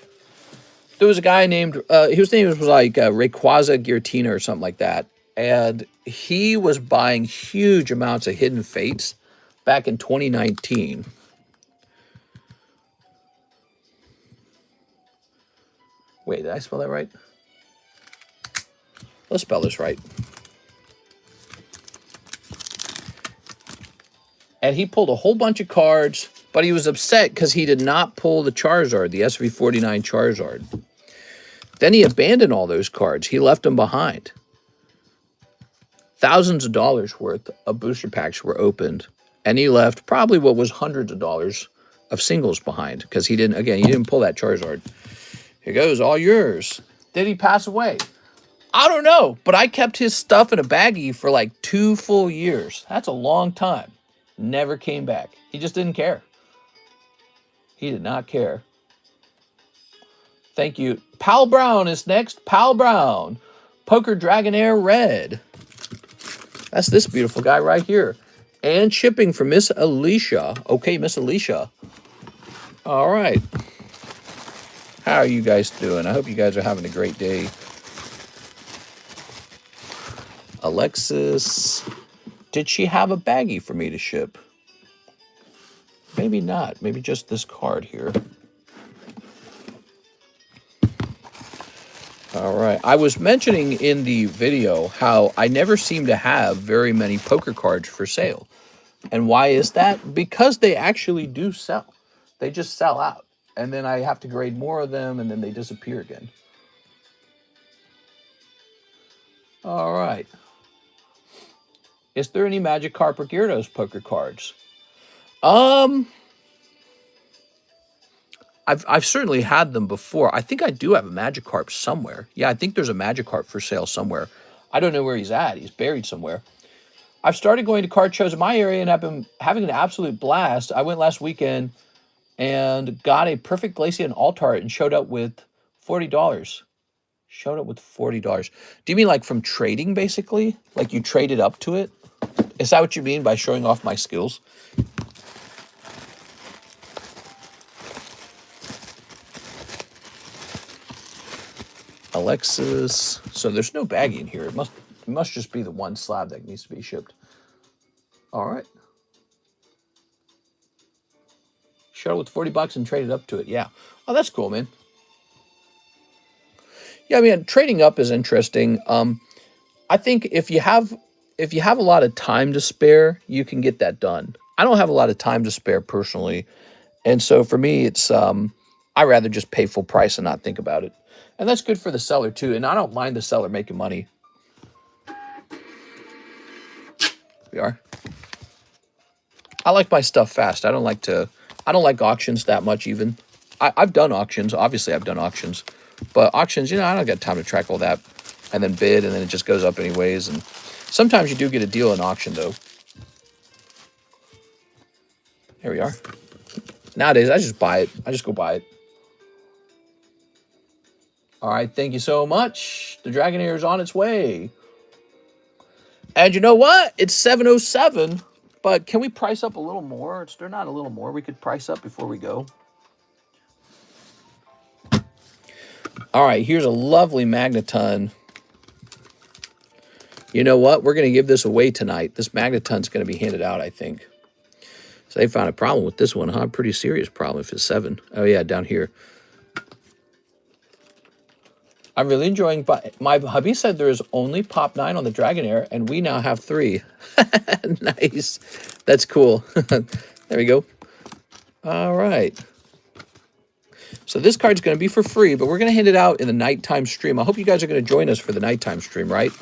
There was a guy named, his name was like Rayquaza Giratina or something like that. And he was buying huge amounts of Hidden Fates back in 2019. Wait, did I spell that right? Let's spell this right. And he pulled a whole bunch of cards, but he was upset because he did not pull the Charizard, the SV49 Charizard. Then he abandoned all those cards. He left them behind. Thousands of dollars worth of booster packs were opened, and he left probably what was hundreds of dollars of singles behind because he didn't pull that Charizard. Here goes, all yours. Did he pass away? I don't know, but I kept his stuff in a baggie for like 2 full years. That's a long time. Never came back. He just didn't care. He did not care. Thank you. Pal Brown is next. Pal Brown. Poker Dragonair Red. That's this beautiful guy right here. And shipping from Miss Alicia. Okay, Miss Alicia. All right. How are you guys doing? I hope you guys are having a great day. Alexis. Did she have a baggie for me to ship? Maybe not. Maybe just this card here. All right. I was mentioning in the video how I never seem to have very many poker cards for sale. And why is that? Because they actually do sell. They just sell out. And then I have to grade more of them, and then they disappear again. All right. Is there any Magikarp or Gyarados poker cards? I've certainly had them before. I think I do have a Magikarp somewhere. Yeah, I think there's a Magikarp for sale somewhere. I don't know where he's at. He's buried somewhere. I've started going to card shows in my area and I've been having an absolute blast. I went last weekend and got a perfect Glaceon Altart and showed up with $40. Showed up with $40. Do you mean like from trading, basically? Like you traded up to it? Is that what you mean by showing off my skills? Alexis. So there's no baggie in here. It must just be the one slab that needs to be shipped. All right. Showed up with $40 and traded up to it. Yeah. Oh, that's cool, man. Yeah, I mean, trading up is interesting. I think if you have a lot of time to spare, you can get that done. I don't have a lot of time to spare personally. And so for me, it's I rather just pay full price and not think about it. And that's good for the seller too. And I don't mind the seller making money. We are. I like my stuff fast. I don't like auctions that much even. I've done auctions. Obviously, I've done auctions. But auctions, I don't got time to track all that and then bid, and then it just goes up anyways. And sometimes you do get a deal in auction, though. There we are. Nowadays, I just buy it. I just go buy it. All right, thank you so much. The Dragonair is on its way. And you know what? It's 7:07, but can we price up a little more? Is there not a little more we could price up before we go? All right, here's a lovely Magneton You know what? We're going to give this away tonight. This Magneton's going to be handed out, I think. So they found a problem with this one, huh? Pretty serious problem if it's 7. Oh, yeah, down here. I'm really enjoying... My hubby said there is only Pop 9 on the Dragonair, and we now have 3. Nice. That's cool. There we go. All right. So this card's going to be for free, but we're going to hand it out in the nighttime stream. I hope you guys are going to join us for the nighttime stream, right?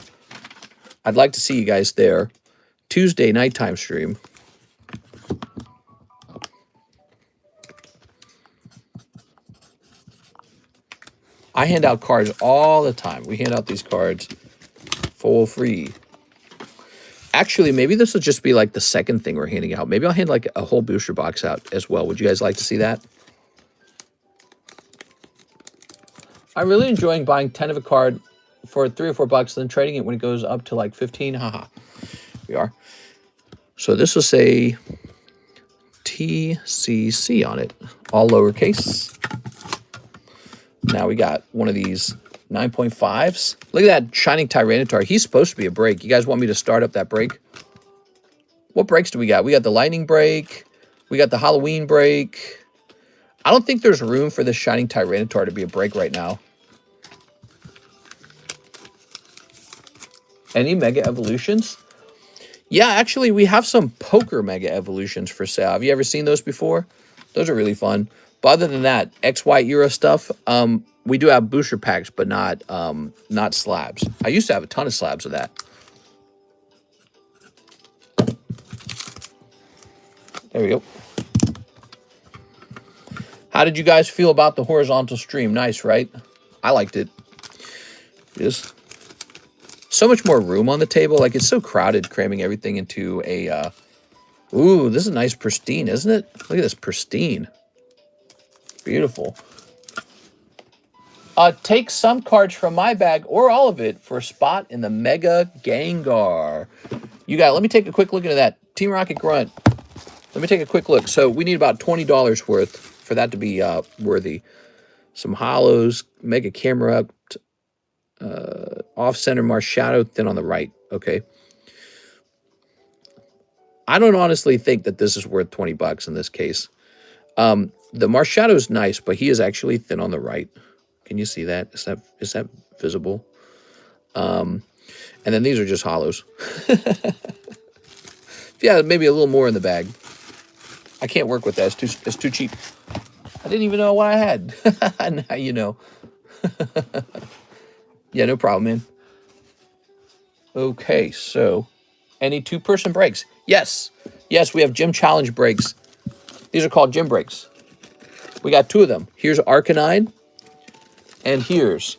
I'd like to see you guys there. Tuesday nighttime stream. I hand out cards all the time. We hand out these cards for free. Actually, maybe this will just be like the second thing we're handing out. Maybe I'll hand like a whole booster box out as well. Would you guys like to see that? I'm really enjoying buying 10 of a card for $3 or $4, then trading it when it goes up to like 15. Haha. We are. So this will say TCC on it, all lowercase. Now we got one of these 9.5s. Look at that Shining Tyranitar. He's supposed to be a break. You guys want me to start up that break? What breaks do we got? We got the Lightning break. We got the Halloween break. I don't think there's room for this Shining Tyranitar to be a break right now. Any Mega Evolutions? Yeah, actually, we have some Poker Mega Evolutions for sale. Have you ever seen those before? Those are really fun. But other than that, XY era stuff, we do have booster packs, but not slabs. I used to have a ton of slabs of that. There we go. How did you guys feel about the horizontal stream? Nice, right? I liked it. Just so much more room on the table. Like, it's so crowded, cramming everything into a... Ooh, this is nice pristine, isn't it? Look at this pristine. Beautiful. Take some cards from my bag or all of it for a spot in the Mega Gengar. You got. Let me take a quick look into that. Team Rocket Grunt. Let me take a quick look. So we need about $20 worth for that to be worthy. Some hollows, Mega Camera up, off-center Marshadow, thin on the right. Okay. I don't honestly think that this is worth $20 in this case. The Marshadow is nice, but he is actually thin on the right. Can you see that? Is that visible? And then these are just hollows. Yeah, maybe a little more in the bag. I can't work with that. It's too cheap. I didn't even know what I had. Now you know. Yeah, no problem, man. Okay, so any 2-person breaks? Yes. Yes, we have gym challenge breaks. These are called gym breaks. We got 2 of them. Here's Arcanine, and here's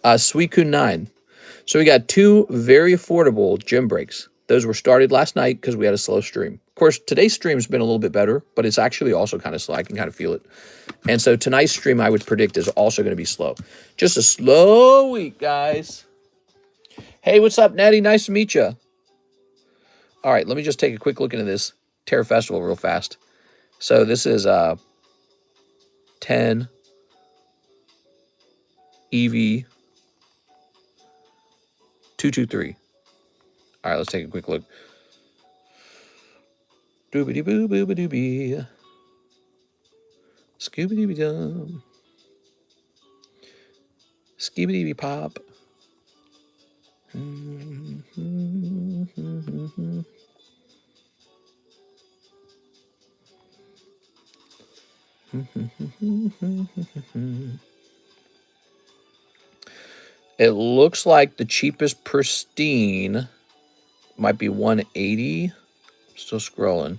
Suicune 9. So we got 2 very affordable gym breaks. Those were started last night because we had a slow stream. Of course, today's stream's been a little bit better, but it's actually also kind of slow. I can kind of feel it. And so tonight's stream, I would predict, is also going to be slow. Just a slow week, guys. Hey, what's up, Natty? Nice to meet you. All right, let me just take a quick look into this Terra Festival real fast. So this is 10 EV223. All right, let's take a quick look. Doobity boo boo ba doobie. Scooby dum. Skibidi pop. It looks like the cheapest pristine might be 180. Still scrolling.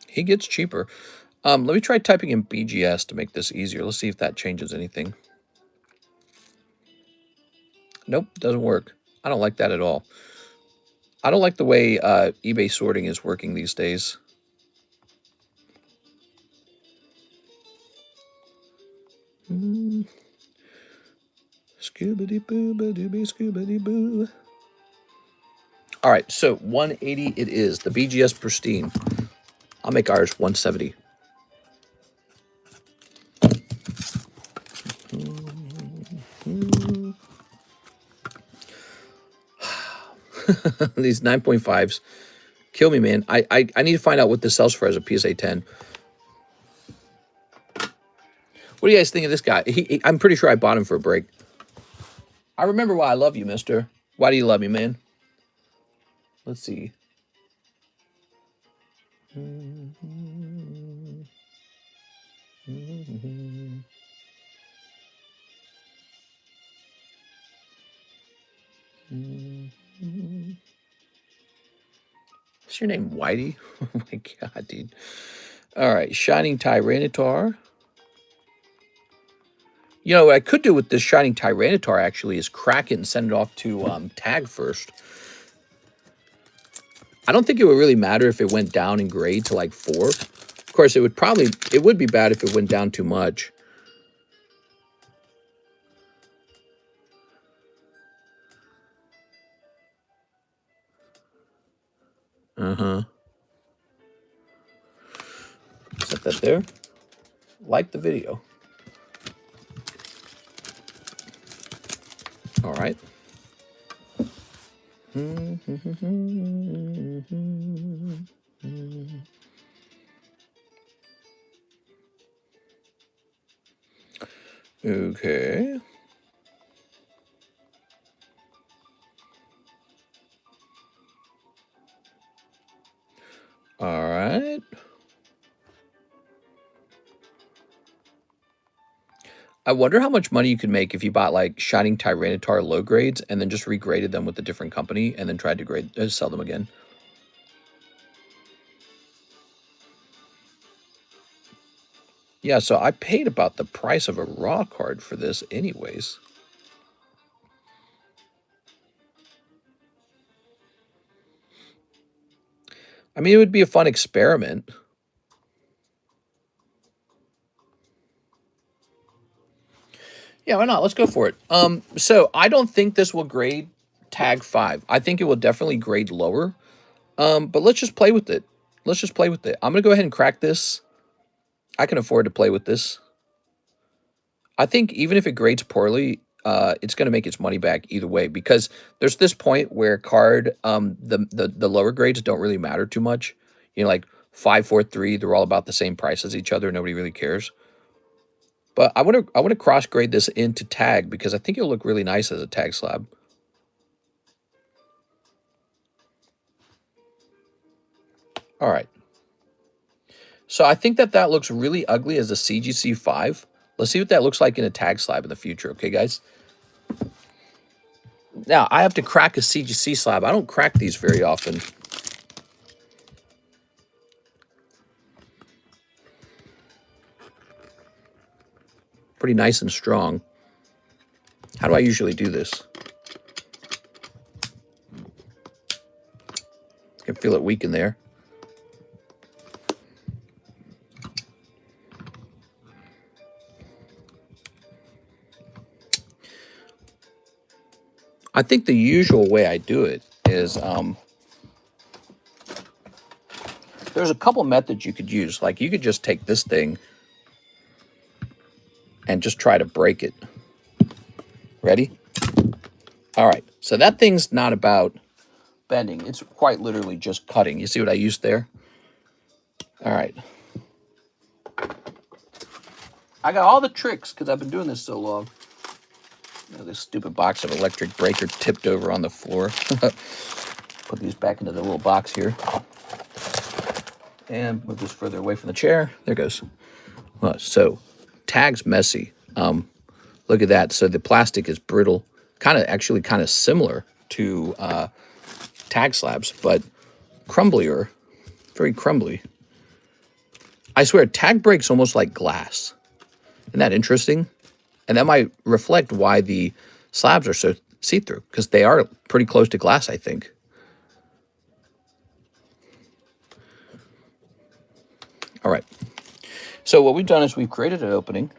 He gets cheaper. Let me try typing in BGS to make this easier. Let's see if that changes anything. Nope, doesn't work. I don't like that at all. I don't like the way eBay sorting is working these days. Scoobity-boo-ba-dooby, scoobity-boo. All right, so 180 it is. The BGS Pristine. I'll make ours 170. These 9.5s kill me, man. I need to find out what this sells for as a PSA 10. What do you guys think of this guy? I'm pretty sure I bought him for a break. I remember why I love you, mister. Why do you love me, man? Let's see. What's your name, Whitey? Oh my god, dude. All right, Shining Tyranitar. You know, what I could do with this Shining Tyranitar, actually, is crack it and send it off to tag first. I don't think it would really matter if it went down in grade to like 4. Of course, it would be bad if it went down too much. Set that there. Like the video. All right. Okay. All right. I wonder how much money you could make if you bought like Shining Tyranitar low grades and then just regraded them with a different company and then tried to sell them again. Yeah, so I paid about the price of a raw card for this anyways. I mean, it would be a fun experiment. Yeah, why not? Let's go for it. So I don't think this will grade tag 5. I think it will definitely grade lower. But let's just play with it. Let's just play with it. I'm going to go ahead and crack this. I can afford to play with this. I think even if it grades poorly, it's going to make its money back either way, because there's this point where the lower grades don't really matter too much. You know, like 5, 4, 3, they're all about the same price as each other. Nobody really cares. But I want to cross grade this into tag because I think it'll look really nice as a tag slab. All right. So I think that looks really ugly as a CGC 5. Let's see what that looks like in a tag slab in the future, okay, guys? Now, I have to crack a CGC slab. I don't crack these very often. Pretty nice and strong. How do I usually do this? I can feel it weak in there. I think the usual way I do it is there's a couple methods you could use. Like you could just take this thing and just try to break it. Ready? All right. So that thing's not about bending. It's quite literally just cutting. You see what I used there? All right. I got all the tricks because I've been doing this so long. You know, this stupid box of electric breaker tipped over on the floor. Put these back into the little box here. And move this further away from the chair. There it goes. So tag's messy. Look at that. So the plastic is brittle. Actually kind of similar to tag slabs, but crumblier. Very crumbly. I swear, tag breaks almost like glass. Isn't that interesting? And that might reflect why the slabs are so see-through, because they are pretty close to glass, I think. All right. So what we've done is we've created an opening.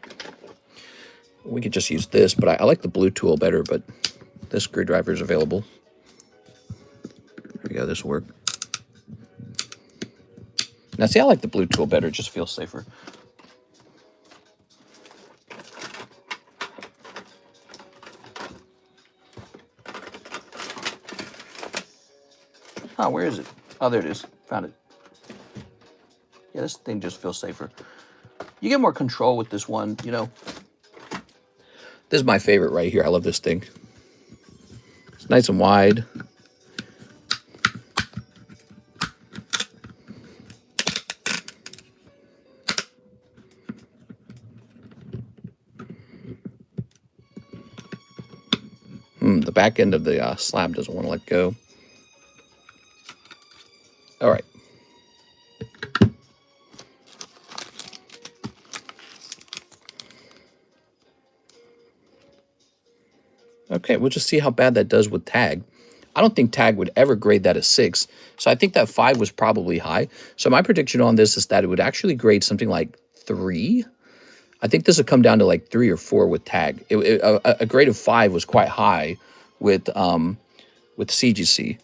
We could just use this, but I like the blue tool better, but this screwdriver is available. There we go, this will work. Now see, I like the blue tool better, it just feels safer. Oh, where is it? Oh, there it is. Found it. Yeah, this thing just feels safer. You get more control with this one, you know. This is my favorite right here. I love this thing. It's nice and wide. The back end of the slab doesn't want to let go. All right. Okay, we'll just see how bad that does with tag. I don't think tag would ever grade that a 6, so I think that 5 was probably high. So my prediction on this is that it would actually grade something like 3. I think this would come down to like 3 or 4 with tag. A grade of 5 was quite high with CGC.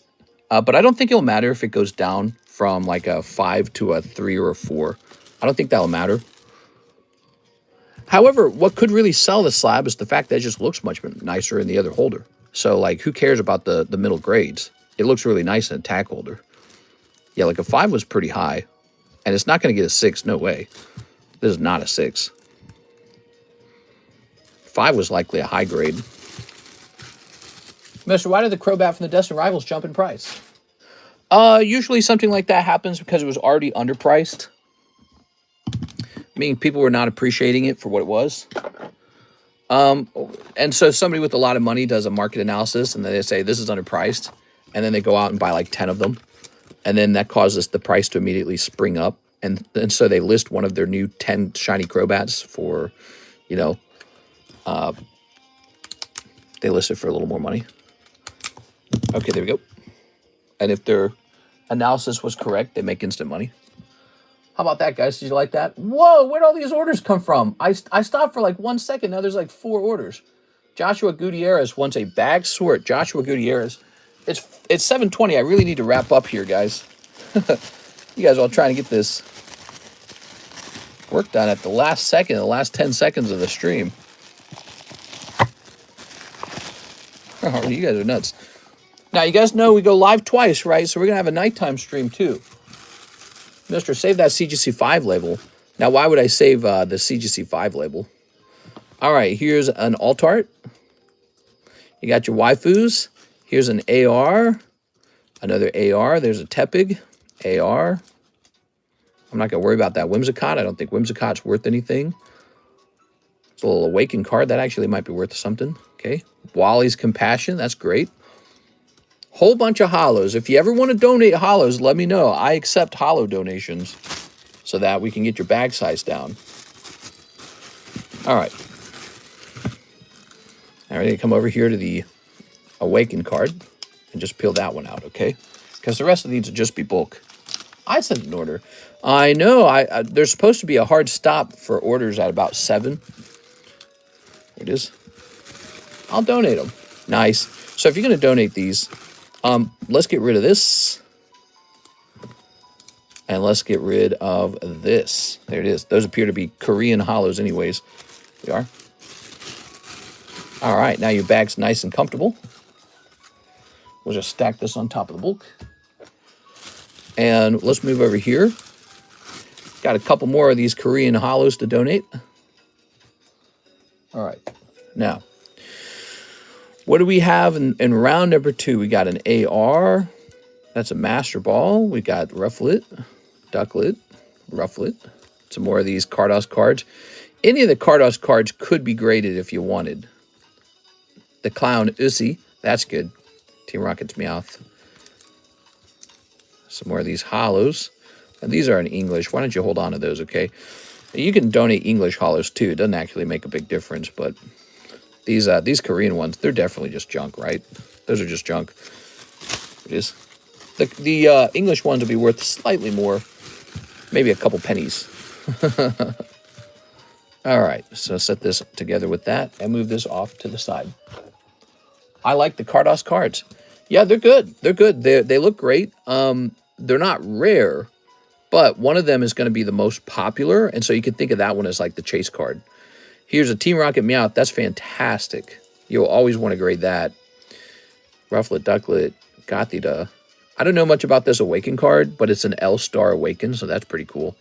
But I don't think it'll matter if it goes down from like a 5 to a 3 or a 4. I don't think that'll matter. However, what could really sell the slab is the fact that it just looks much nicer in the other holder. So, like, who cares about the middle grades? It looks really nice in a tag holder. Yeah, like a 5 was pretty high. And it's not going to get a 6, no way. This is not a 6. 5 was likely a high grade. Mister, why did the Crobat from the Destined Rivals jump in price? Usually something like that happens because it was already underpriced. Meaning people were not appreciating it for what it was. And so somebody with a lot of money does a market analysis and then they say this is underpriced. And then they go out and buy like 10 of them. And then that causes the price to immediately spring up. And so they list one of their new 10 shiny Crobats for, you know, they list it for a little more money. Okay, there we go. And if their analysis was correct, they make instant money. How about that, guys? Did you like that? Whoa, where'd all these orders come from? I stopped for like 1 second. Now there's like 4 orders. Joshua Gutierrez wants a bag sort. Joshua Gutierrez. It's 7:20. I really need to wrap up here, guys. You guys are all trying to get this work done at the last second, the last 10 seconds of the stream. Oh, you guys are nuts. Now, you guys know we go live twice, right? So we're going to have a nighttime stream, too. Mister, save that CGC5 label. Now, why would I save the CGC5 label? All right, here's an alt art. You got your waifus. Here's an AR. Another AR. There's a Tepig. AR. I'm not going to worry about that Whimsicott. I don't think Whimsicott's worth anything. It's a little Awakened card. That actually might be worth something. Okay. Wally's Compassion. That's great. Whole bunch of holos. If you ever want to donate holos, let me know. I accept holo donations so that we can get your bag size down. All right. All right, come over here to the Awakened card and just peel that one out, okay? Because the rest of these will just be bulk. I sent an order. I know. There's supposed to be a hard stop for orders at about 7. There it is. I'll donate them. Nice. So if you're going to donate these, let's get rid of this. And let's get rid of this. There it is. Those appear to be Korean holos anyways. They are. All right, now your bag's nice and comfortable. We'll just stack this on top of the bulk. And let's move over here. Got a couple more of these Korean holos to donate. All right. Now, what do we have in round number 2? We got an AR. That's a Master Ball. We got Rufflet, Ducklet, Rufflet. Some more of these Cardos cards. Any of the Cardos cards could be graded if you wanted. The Clown Uzi. That's good. Team Rocket's Meowth. Some more of these holos. And these are in English. Why don't you hold on to those, okay? You can donate English holos too. It doesn't actually make a big difference, but these Korean ones, they're definitely just junk, right? Those are just junk. It is. The English ones will be worth slightly more, maybe a couple pennies. All right, so set this together with that and move this off to the side. I like the Cardos cards. Yeah, they're good. They're good. They look great. They're not rare, but one of them is going to be the most popular, and so you can think of that one as like the chase card. Here's a Team Rocket Meowth. That's fantastic. You'll always want to grade that. Rufflet, Ducklet, Gothita. I don't know much about this Awaken card, but it's an L-Star Awaken, so that's pretty cool.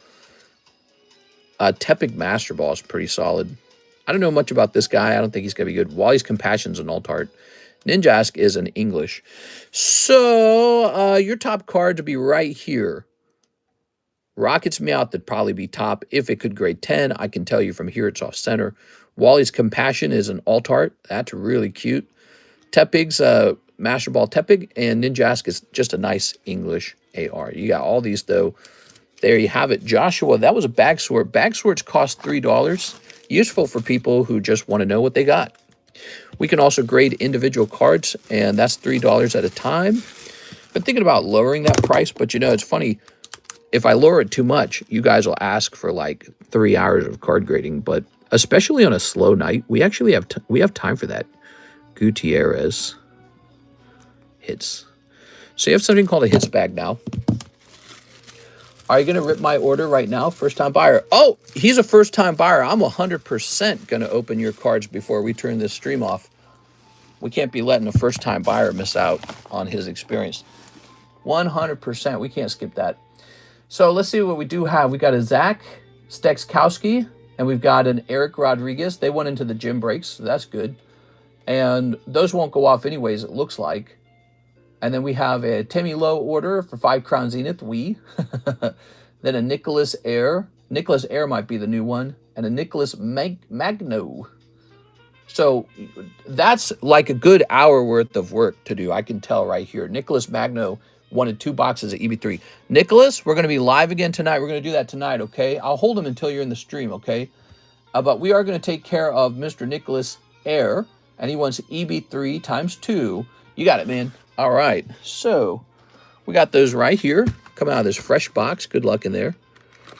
Tepig Master Ball is pretty solid. I don't know much about this guy. I don't think he's going to be good. Wally's Compassion's an Alt-Art. Ninjask is an English. So, your top cards would be right here. Rocket's Meowth would probably be top if it could grade 10. I can tell you from here it's off center. Wally's Compassion is an Alt-Art. That's really cute. Tepig's Master Ball Tepig, and Ninjask is just a nice English AR. You got all these, though. There you have it. Joshua, that was a bag sort. Bag sorts cost $3. Useful for people who just want to know what they got. We can also grade individual cards, and that's $3 at a time. Been thinking about lowering that price, but you know, it's funny. If I lower it too much, you guys will ask for like 3 hours of card grading, but especially on a slow night, we actually have time for that. Gutierrez hits. So you have something called a hits bag now. Are you going to rip my order right now? First-time buyer. Oh, he's a first-time buyer. I'm 100% going to open your cards before we turn this stream off. We can't be letting a first-time buyer miss out on his experience. 100%. We can't skip that. So let's see what we do have. We got a Zach Stekskowski, and we've got an Eric Rodriguez. They went into the gym breaks, so that's good. And those won't go off anyways, it looks like. And then we have a Timmy Lowe order for 5 Crown Zenith, then a Nicholas Air. Nicholas Air might be the new one. And a Nicholas Magno. So that's like a good hour worth of work to do. I can tell right here. Nicholas Magno wanted 2 boxes of EB3. Nicholas, we're going to be live again tonight. We're going to do that tonight, okay? I'll hold him until you're in the stream, okay? But we are going to take care of Mr. Nicholas Air. And he wants EB3 times 2. You got it, man. All right, so we got those right here. Coming out of this fresh box. Good luck in there.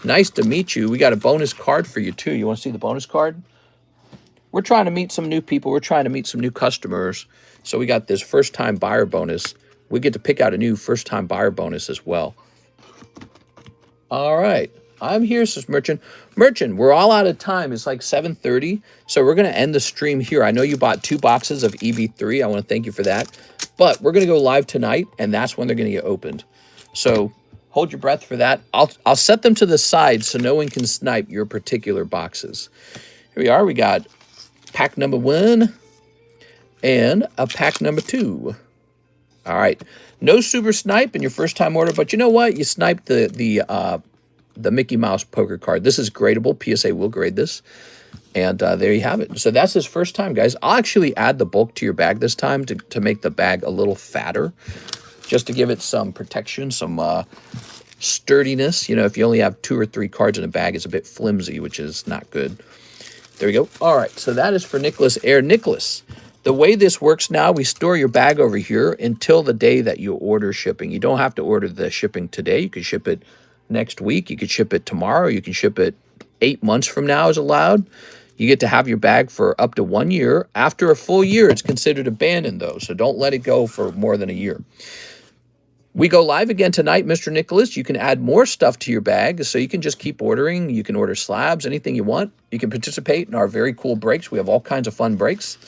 Nice to meet you. We got a bonus card for you, too. You want to see the bonus card? We're trying to meet some new people. We're trying to meet some new customers. So we got this first-time buyer bonus. We get to pick out a new first-time buyer bonus as well. All right. I'm here, says Merchant. Merchant, we're all out of time. It's like 7:30, so we're going to end the stream here. I know you bought 2 boxes of EB3. I want to thank you for that. But we're going to go live tonight, and that's when they're going to get opened. So hold your breath for that. I'll set them to the side so no one can snipe your particular boxes. Here we are. We got pack number 1 and a pack number 2. All right. No super snipe in your first-time order, but you know what? You sniped the Mickey Mouse poker card. This is gradable. PSA will grade this. And there you have it. So that's his first time, guys. I'll actually add the bulk to your bag this time to make the bag a little fatter, just to give it some protection, some sturdiness. You know, if you only have 2 or 3 cards in a bag, it's a bit flimsy, which is not good. There we go. All right, so that is for Nicholas Air. Nicholas, the way this works now, we store your bag over here until the day that you order shipping. You don't have to order the shipping today. You can ship it next week. You could ship it tomorrow. You can ship it 8 months from now is allowed. You get to have your bag for up to 1 year. After a full year, it's considered abandoned, though, so don't let it go for more than a year. We go live again tonight, Mr. Nicholas. You can add more stuff to your bag, so you can just keep ordering. You can order slabs, anything you want. You can participate in our very cool breaks. We have all kinds of fun breaks.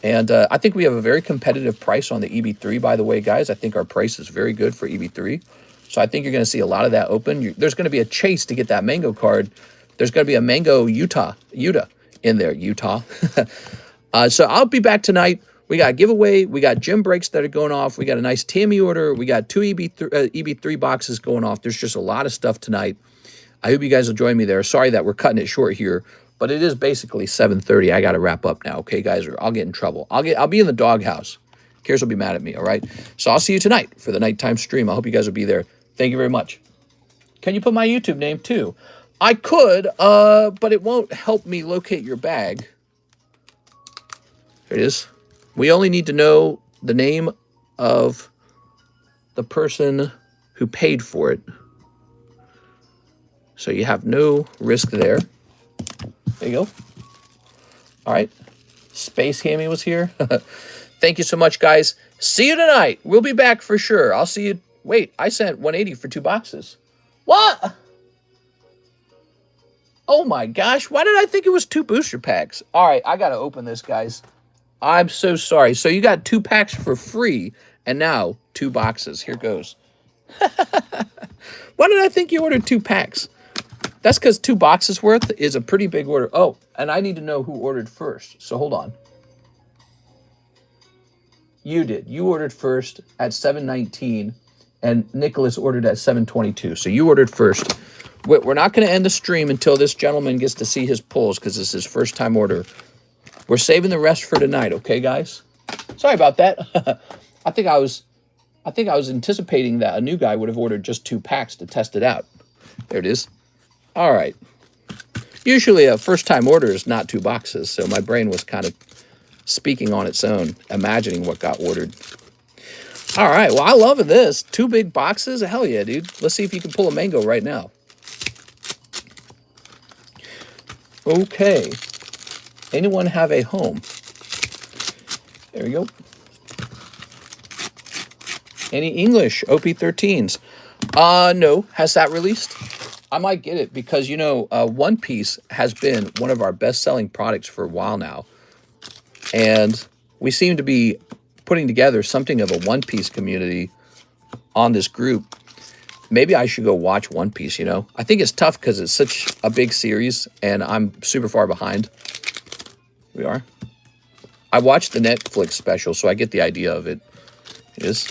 And I think we have a very competitive price on the EB3, by the way, guys. I think our price is very good for EB3. So I think you're going to see a lot of that open. There's going to be a chase to get that mango card. There's going to be a mango Utah in there, Utah. So I'll be back tonight. We got a giveaway. We got gym breaks that are going off. We got a nice Tammy order. We got 2 EB3 boxes going off. There's just a lot of stuff tonight. I hope you guys will join me there. Sorry that we're cutting it short here, but it is basically 7:30. I got to wrap up now, okay, guys, or I'll get in trouble. I'll be in the doghouse. Karis will be mad at me, all right? So I'll see you tonight for the nighttime stream. I hope you guys will be there. Thank you very much. Can you put my YouTube name too? I could, but it won't help me locate your bag. There it is. We only need to know the name of the person who paid for it. So you have no risk there. There you go. All right. Space Hammy was here. Thank you so much, guys. See you tonight. We'll be back for sure. I'll see you. Wait, I sent 180 for 2 boxes. What? Oh my gosh. Why did I think it was 2 booster packs? All right, I got to open this, guys. I'm so sorry. So you got 2 packs for free, and now 2 boxes. Here goes. Why did I think you ordered 2 packs? That's because 2 boxes worth is a pretty big order. Oh, and I need to know who ordered first. So hold on. You did. You ordered first at 7:19, and Nicholas ordered at 7:22. So you ordered first. We're not going to end the stream until this gentleman gets to see his pulls because it's his first time order. We're saving the rest for tonight, okay, guys? Sorry about that. I think I was anticipating that a new guy would have ordered just 2 packs to test it out. There it is. All right. Usually a first-time order is not 2 boxes, so my brain was kind of speaking on its own, imagining what got ordered. All right. Well, I love this. 2 big boxes. Hell yeah, dude. Let's see if you can pull a mango right now. Okay. Anyone have a home? There we go. Any English OP13s? No. Has that released? I might get it because, you know, One Piece has been one of our best-selling products for a while now. And we seem to be putting together something of a One Piece community on this group. Maybe I should go watch One Piece, you know. I think it's tough because it's such a big series and I'm super far behind. We are. I watched the Netflix special, so I get the idea of it. It is.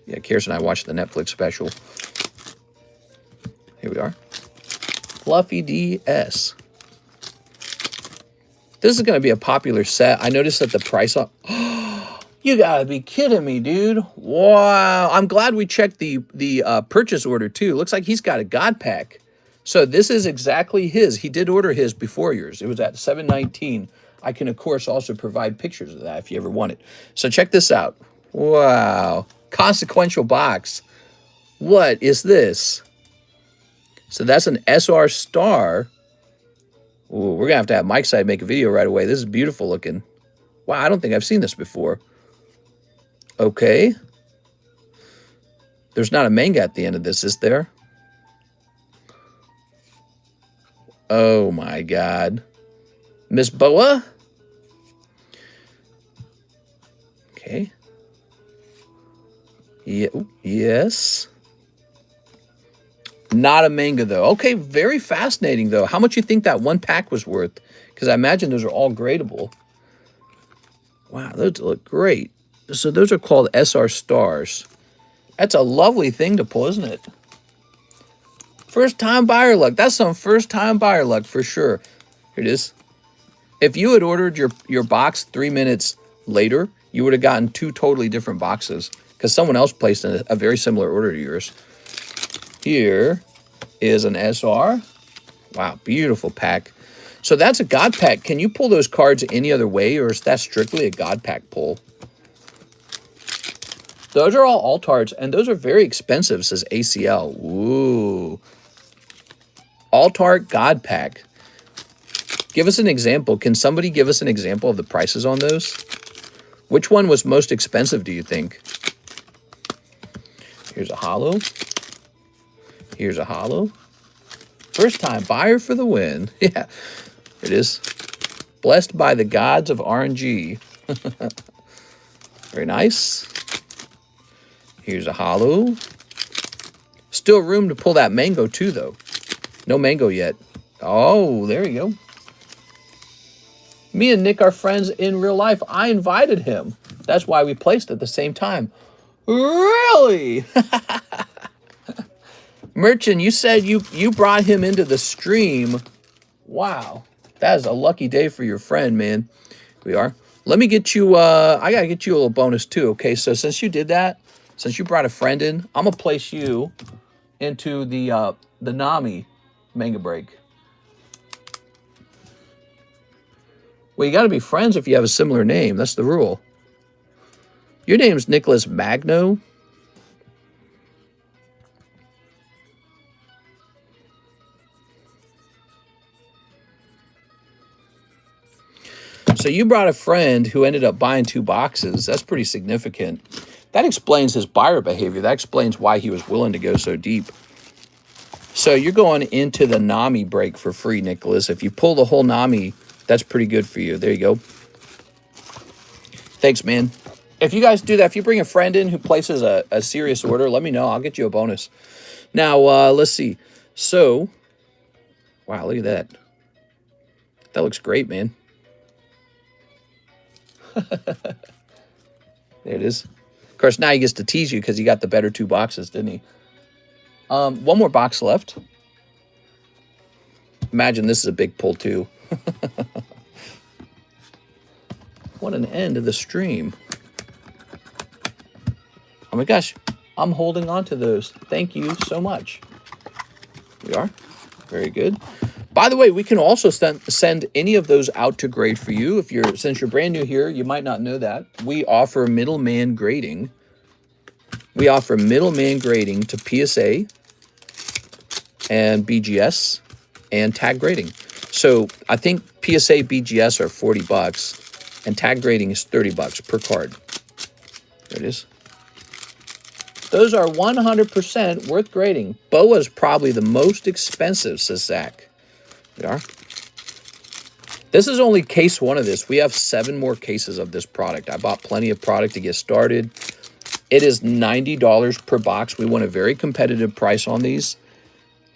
Yeah, Kirsten and I watched the Netflix special. Here we are. Fluffy DS. This is going to be a popular set. I noticed that the price on... You gotta be kidding me, dude. Wow. I'm glad we checked the purchase order, too. Looks like he's got a God Pack. So this is exactly his. He did order his before yours. It was at $7.19. I can, of course, also provide pictures of that if you ever want it. So check this out. Wow. Consequential box. What is this? So that's an SR Star. Ooh, we're going to have Mike's side make a video right away. This is beautiful looking. Wow, I don't think I've seen this before. Okay. There's not a manga at the end of this, is there? Oh, my God. Miss Boa? Okay. Yeah, yes. Not a manga, though. Okay, very fascinating, though. How much you think that 1 pack was worth? Because I imagine those are all gradable. Wow, those look great. So those are called SR Stars. That's a lovely thing to pull, isn't it? First-time buyer luck. That's some first-time buyer luck for sure. Here it is. If you had ordered your box 3 minutes later, you would have gotten 2 totally different boxes because someone else placed a very similar order to yours. Here is an SR. Wow, beautiful pack. So that's a God Pack. Can you pull those cards any other way, or is that strictly a God Pack pull? Those are all Altards, and those are very expensive, says ACL. Ooh. Altart God Pack. Give us an example. Can somebody give us an example of the prices on those? Which one was most expensive, do you think? Here's a holo. Here's a holo. First time buyer for the win. Yeah, it is. Blessed by the gods of RNG. Very nice. Here's a holo. Still room to pull that mango too, though. No mango yet. Oh, there you go. Me and Nick are friends in real life. I invited him. That's why we placed at the same time. Really? Merchant, you said you brought him into the stream. Wow. That is a lucky day for your friend, man. We are. Let me get you, I got to get you a little bonus too, okay? So since you did that, since you brought a friend in, I'm going to place you into the Nami manga break. Well, you got to be friends if you have a similar name. That's the rule. Your name's Nicholas Magno. So you brought a friend who ended up buying 2 boxes. That's pretty significant. That explains his buyer behavior. That explains why he was willing to go so deep. So you're going into the NAMI break for free, Nicholas. If you pull the whole NAMI, that's pretty good for you. There you go. Thanks, man. If you guys do that, if you bring a friend in who places a serious order, let me know. I'll get you a bonus. Now, let's see. So, wow, look at that. That looks great, man. There it is. Of course, now he gets to tease you because he got the better 2 boxes, didn't he? One more box left. Imagine this is a big pull, too. What an end of the stream. Oh my gosh, I'm holding on to those. Thank you so much. We are. Very good. By the way, we can also send any of those out to grade for you. Since you're brand new here, you might not know that. We offer middleman grading. We offer middleman grading to PSA and BGS and tag grading. So I think PSA, BGS are $40 and tag grading is $30 per card. There it is. Those are 100% worth grading. BOA is probably the most expensive, says Zach. We are. This is only case 1 of this. We have 7 more cases of this product. I bought plenty of product to get started. It is $90 per box. We want a very competitive price on these.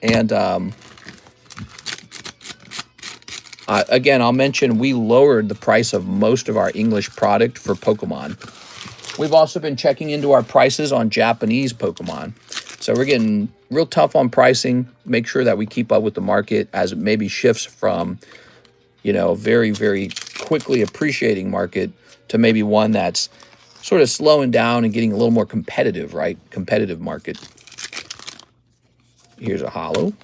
And again, I'll mention we lowered the price of most of our English product for Pokemon. We've also been checking into our prices on Japanese Pokemon. So we're getting real tough on pricing. Make sure that we keep up with the market as it maybe shifts from, you know, very, very quickly appreciating market to maybe one that's sort of slowing down and getting a little more competitive, right? Competitive market. Here's a holo.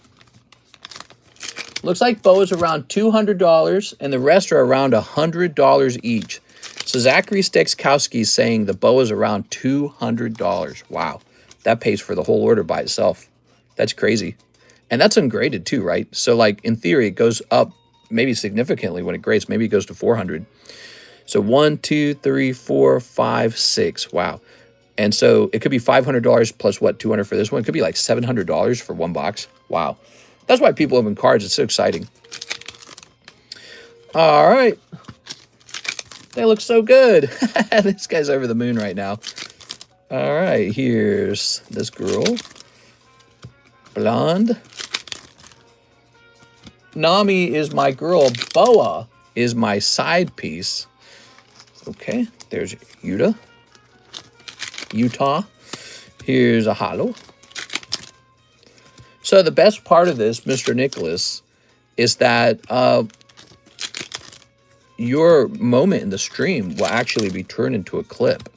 Looks like BOA's around $200 and the rest are around $100 each. So Zachary Stekskowski is saying the BOA is around $200. Wow. That pays for the whole order by itself. That's crazy. And that's ungraded too, right? So like in theory, it goes up maybe significantly when it grades. Maybe it goes to 400. So 1, 2, 3, 4, 5, 6. Wow. And so it could be $500 plus what, 200 for this one? It could be like $700 for 1 box. Wow. That's why people open cards. It's so exciting. All right. They look so good. This guy's over the moon right now. All right, here's this girl. Blonde. Nami is my girl. BOA is my side piece. Okay, there's Utah. Here's a holo. So the best part of this, Mr. Nicholas, is that your moment in the stream will actually be turned into a clip.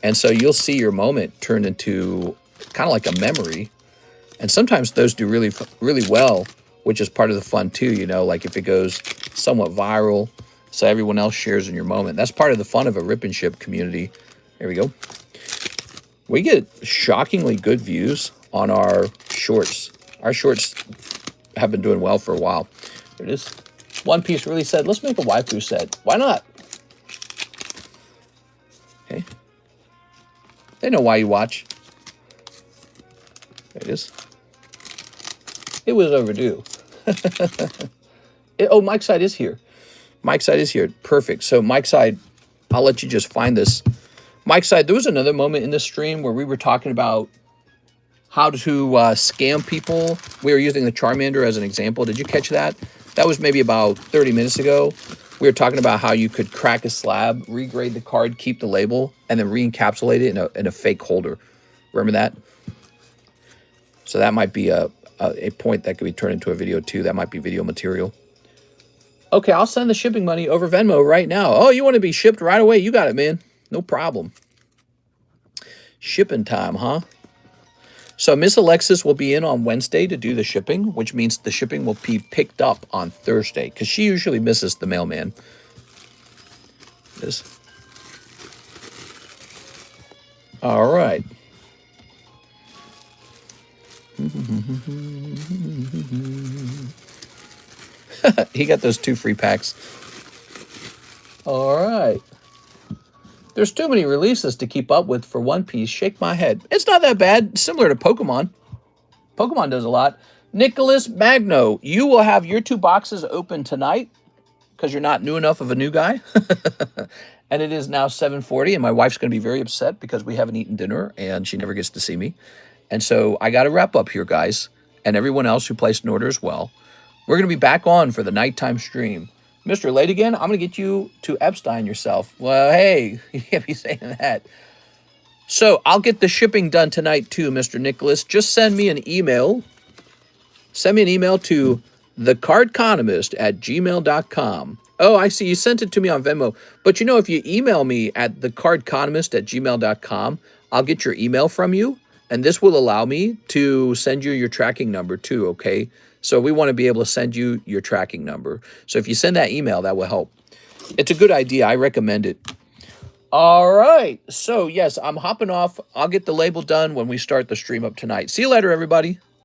And so you'll see your moment turned into kind of like a memory. And sometimes those do really, really well, which is part of the fun too, you know, like if it goes somewhat viral, so everyone else shares in your moment. That's part of the fun of a rip and ship community. There we go. We get shockingly good views on our shorts. Our shorts have been doing well for a while. There it is. One Piece really said, let's make a waifu set. Why not? Okay. They know why you watch. There it is. It was overdue. Oh, Mike's side is here. Mike's side is here. Perfect. So Mike's side, I'll let you just find this. Mike's side, there was another moment in this stream where we were talking about how to scam people. We were using the Charmander as an example. Did you catch that? That was maybe about 30 minutes ago. We were talking about how you could crack a slab, regrade the card, keep the label, and then re-encapsulate it in a fake holder. Remember that? So that might be a point that could be turned into a video too. That might be video material. Okay, I'll send the shipping money over Venmo right now. Oh, you want to be shipped right away? You got it, man. No problem. Shipping time, huh? So Miss Alexis will be in on Wednesday to do the shipping, which means the shipping will be picked up on Thursday because she usually misses the mailman. This. All right. He got those 2 free packs. All right. There's too many releases to keep up with for One Piece. Shake my head. It's not that bad. Similar to Pokemon. Pokemon does a lot. Nicholas Magno, you will have your 2 boxes open tonight because you're not new enough of a new guy. And it is now 7:40, and my wife's going to be very upset because we haven't eaten dinner, and she never gets to see me. And so I got to wrap up here, guys, and everyone else who placed an order as well. We're going to be back on for the nighttime stream. Mr. Late Again, I'm going to get you to Epstein yourself. Well, hey, you can't be saying that. So I'll get the shipping done tonight too, Mr. Nicholas. Just send me an email. Send me an email to TheCardconomist@gmail.com. Oh, I see. You sent it to me on Venmo. But you know, if you email me at TheCardconomist@gmail.com, I'll get your email from you. And this will allow me to send you your tracking number too, okay? So we want to be able to send you your tracking number. So if you send that email, that will help. It's a good idea. I recommend it. All right. So, yes, I'm hopping off. I'll get the label done when we start the stream up tonight. See you later, everybody.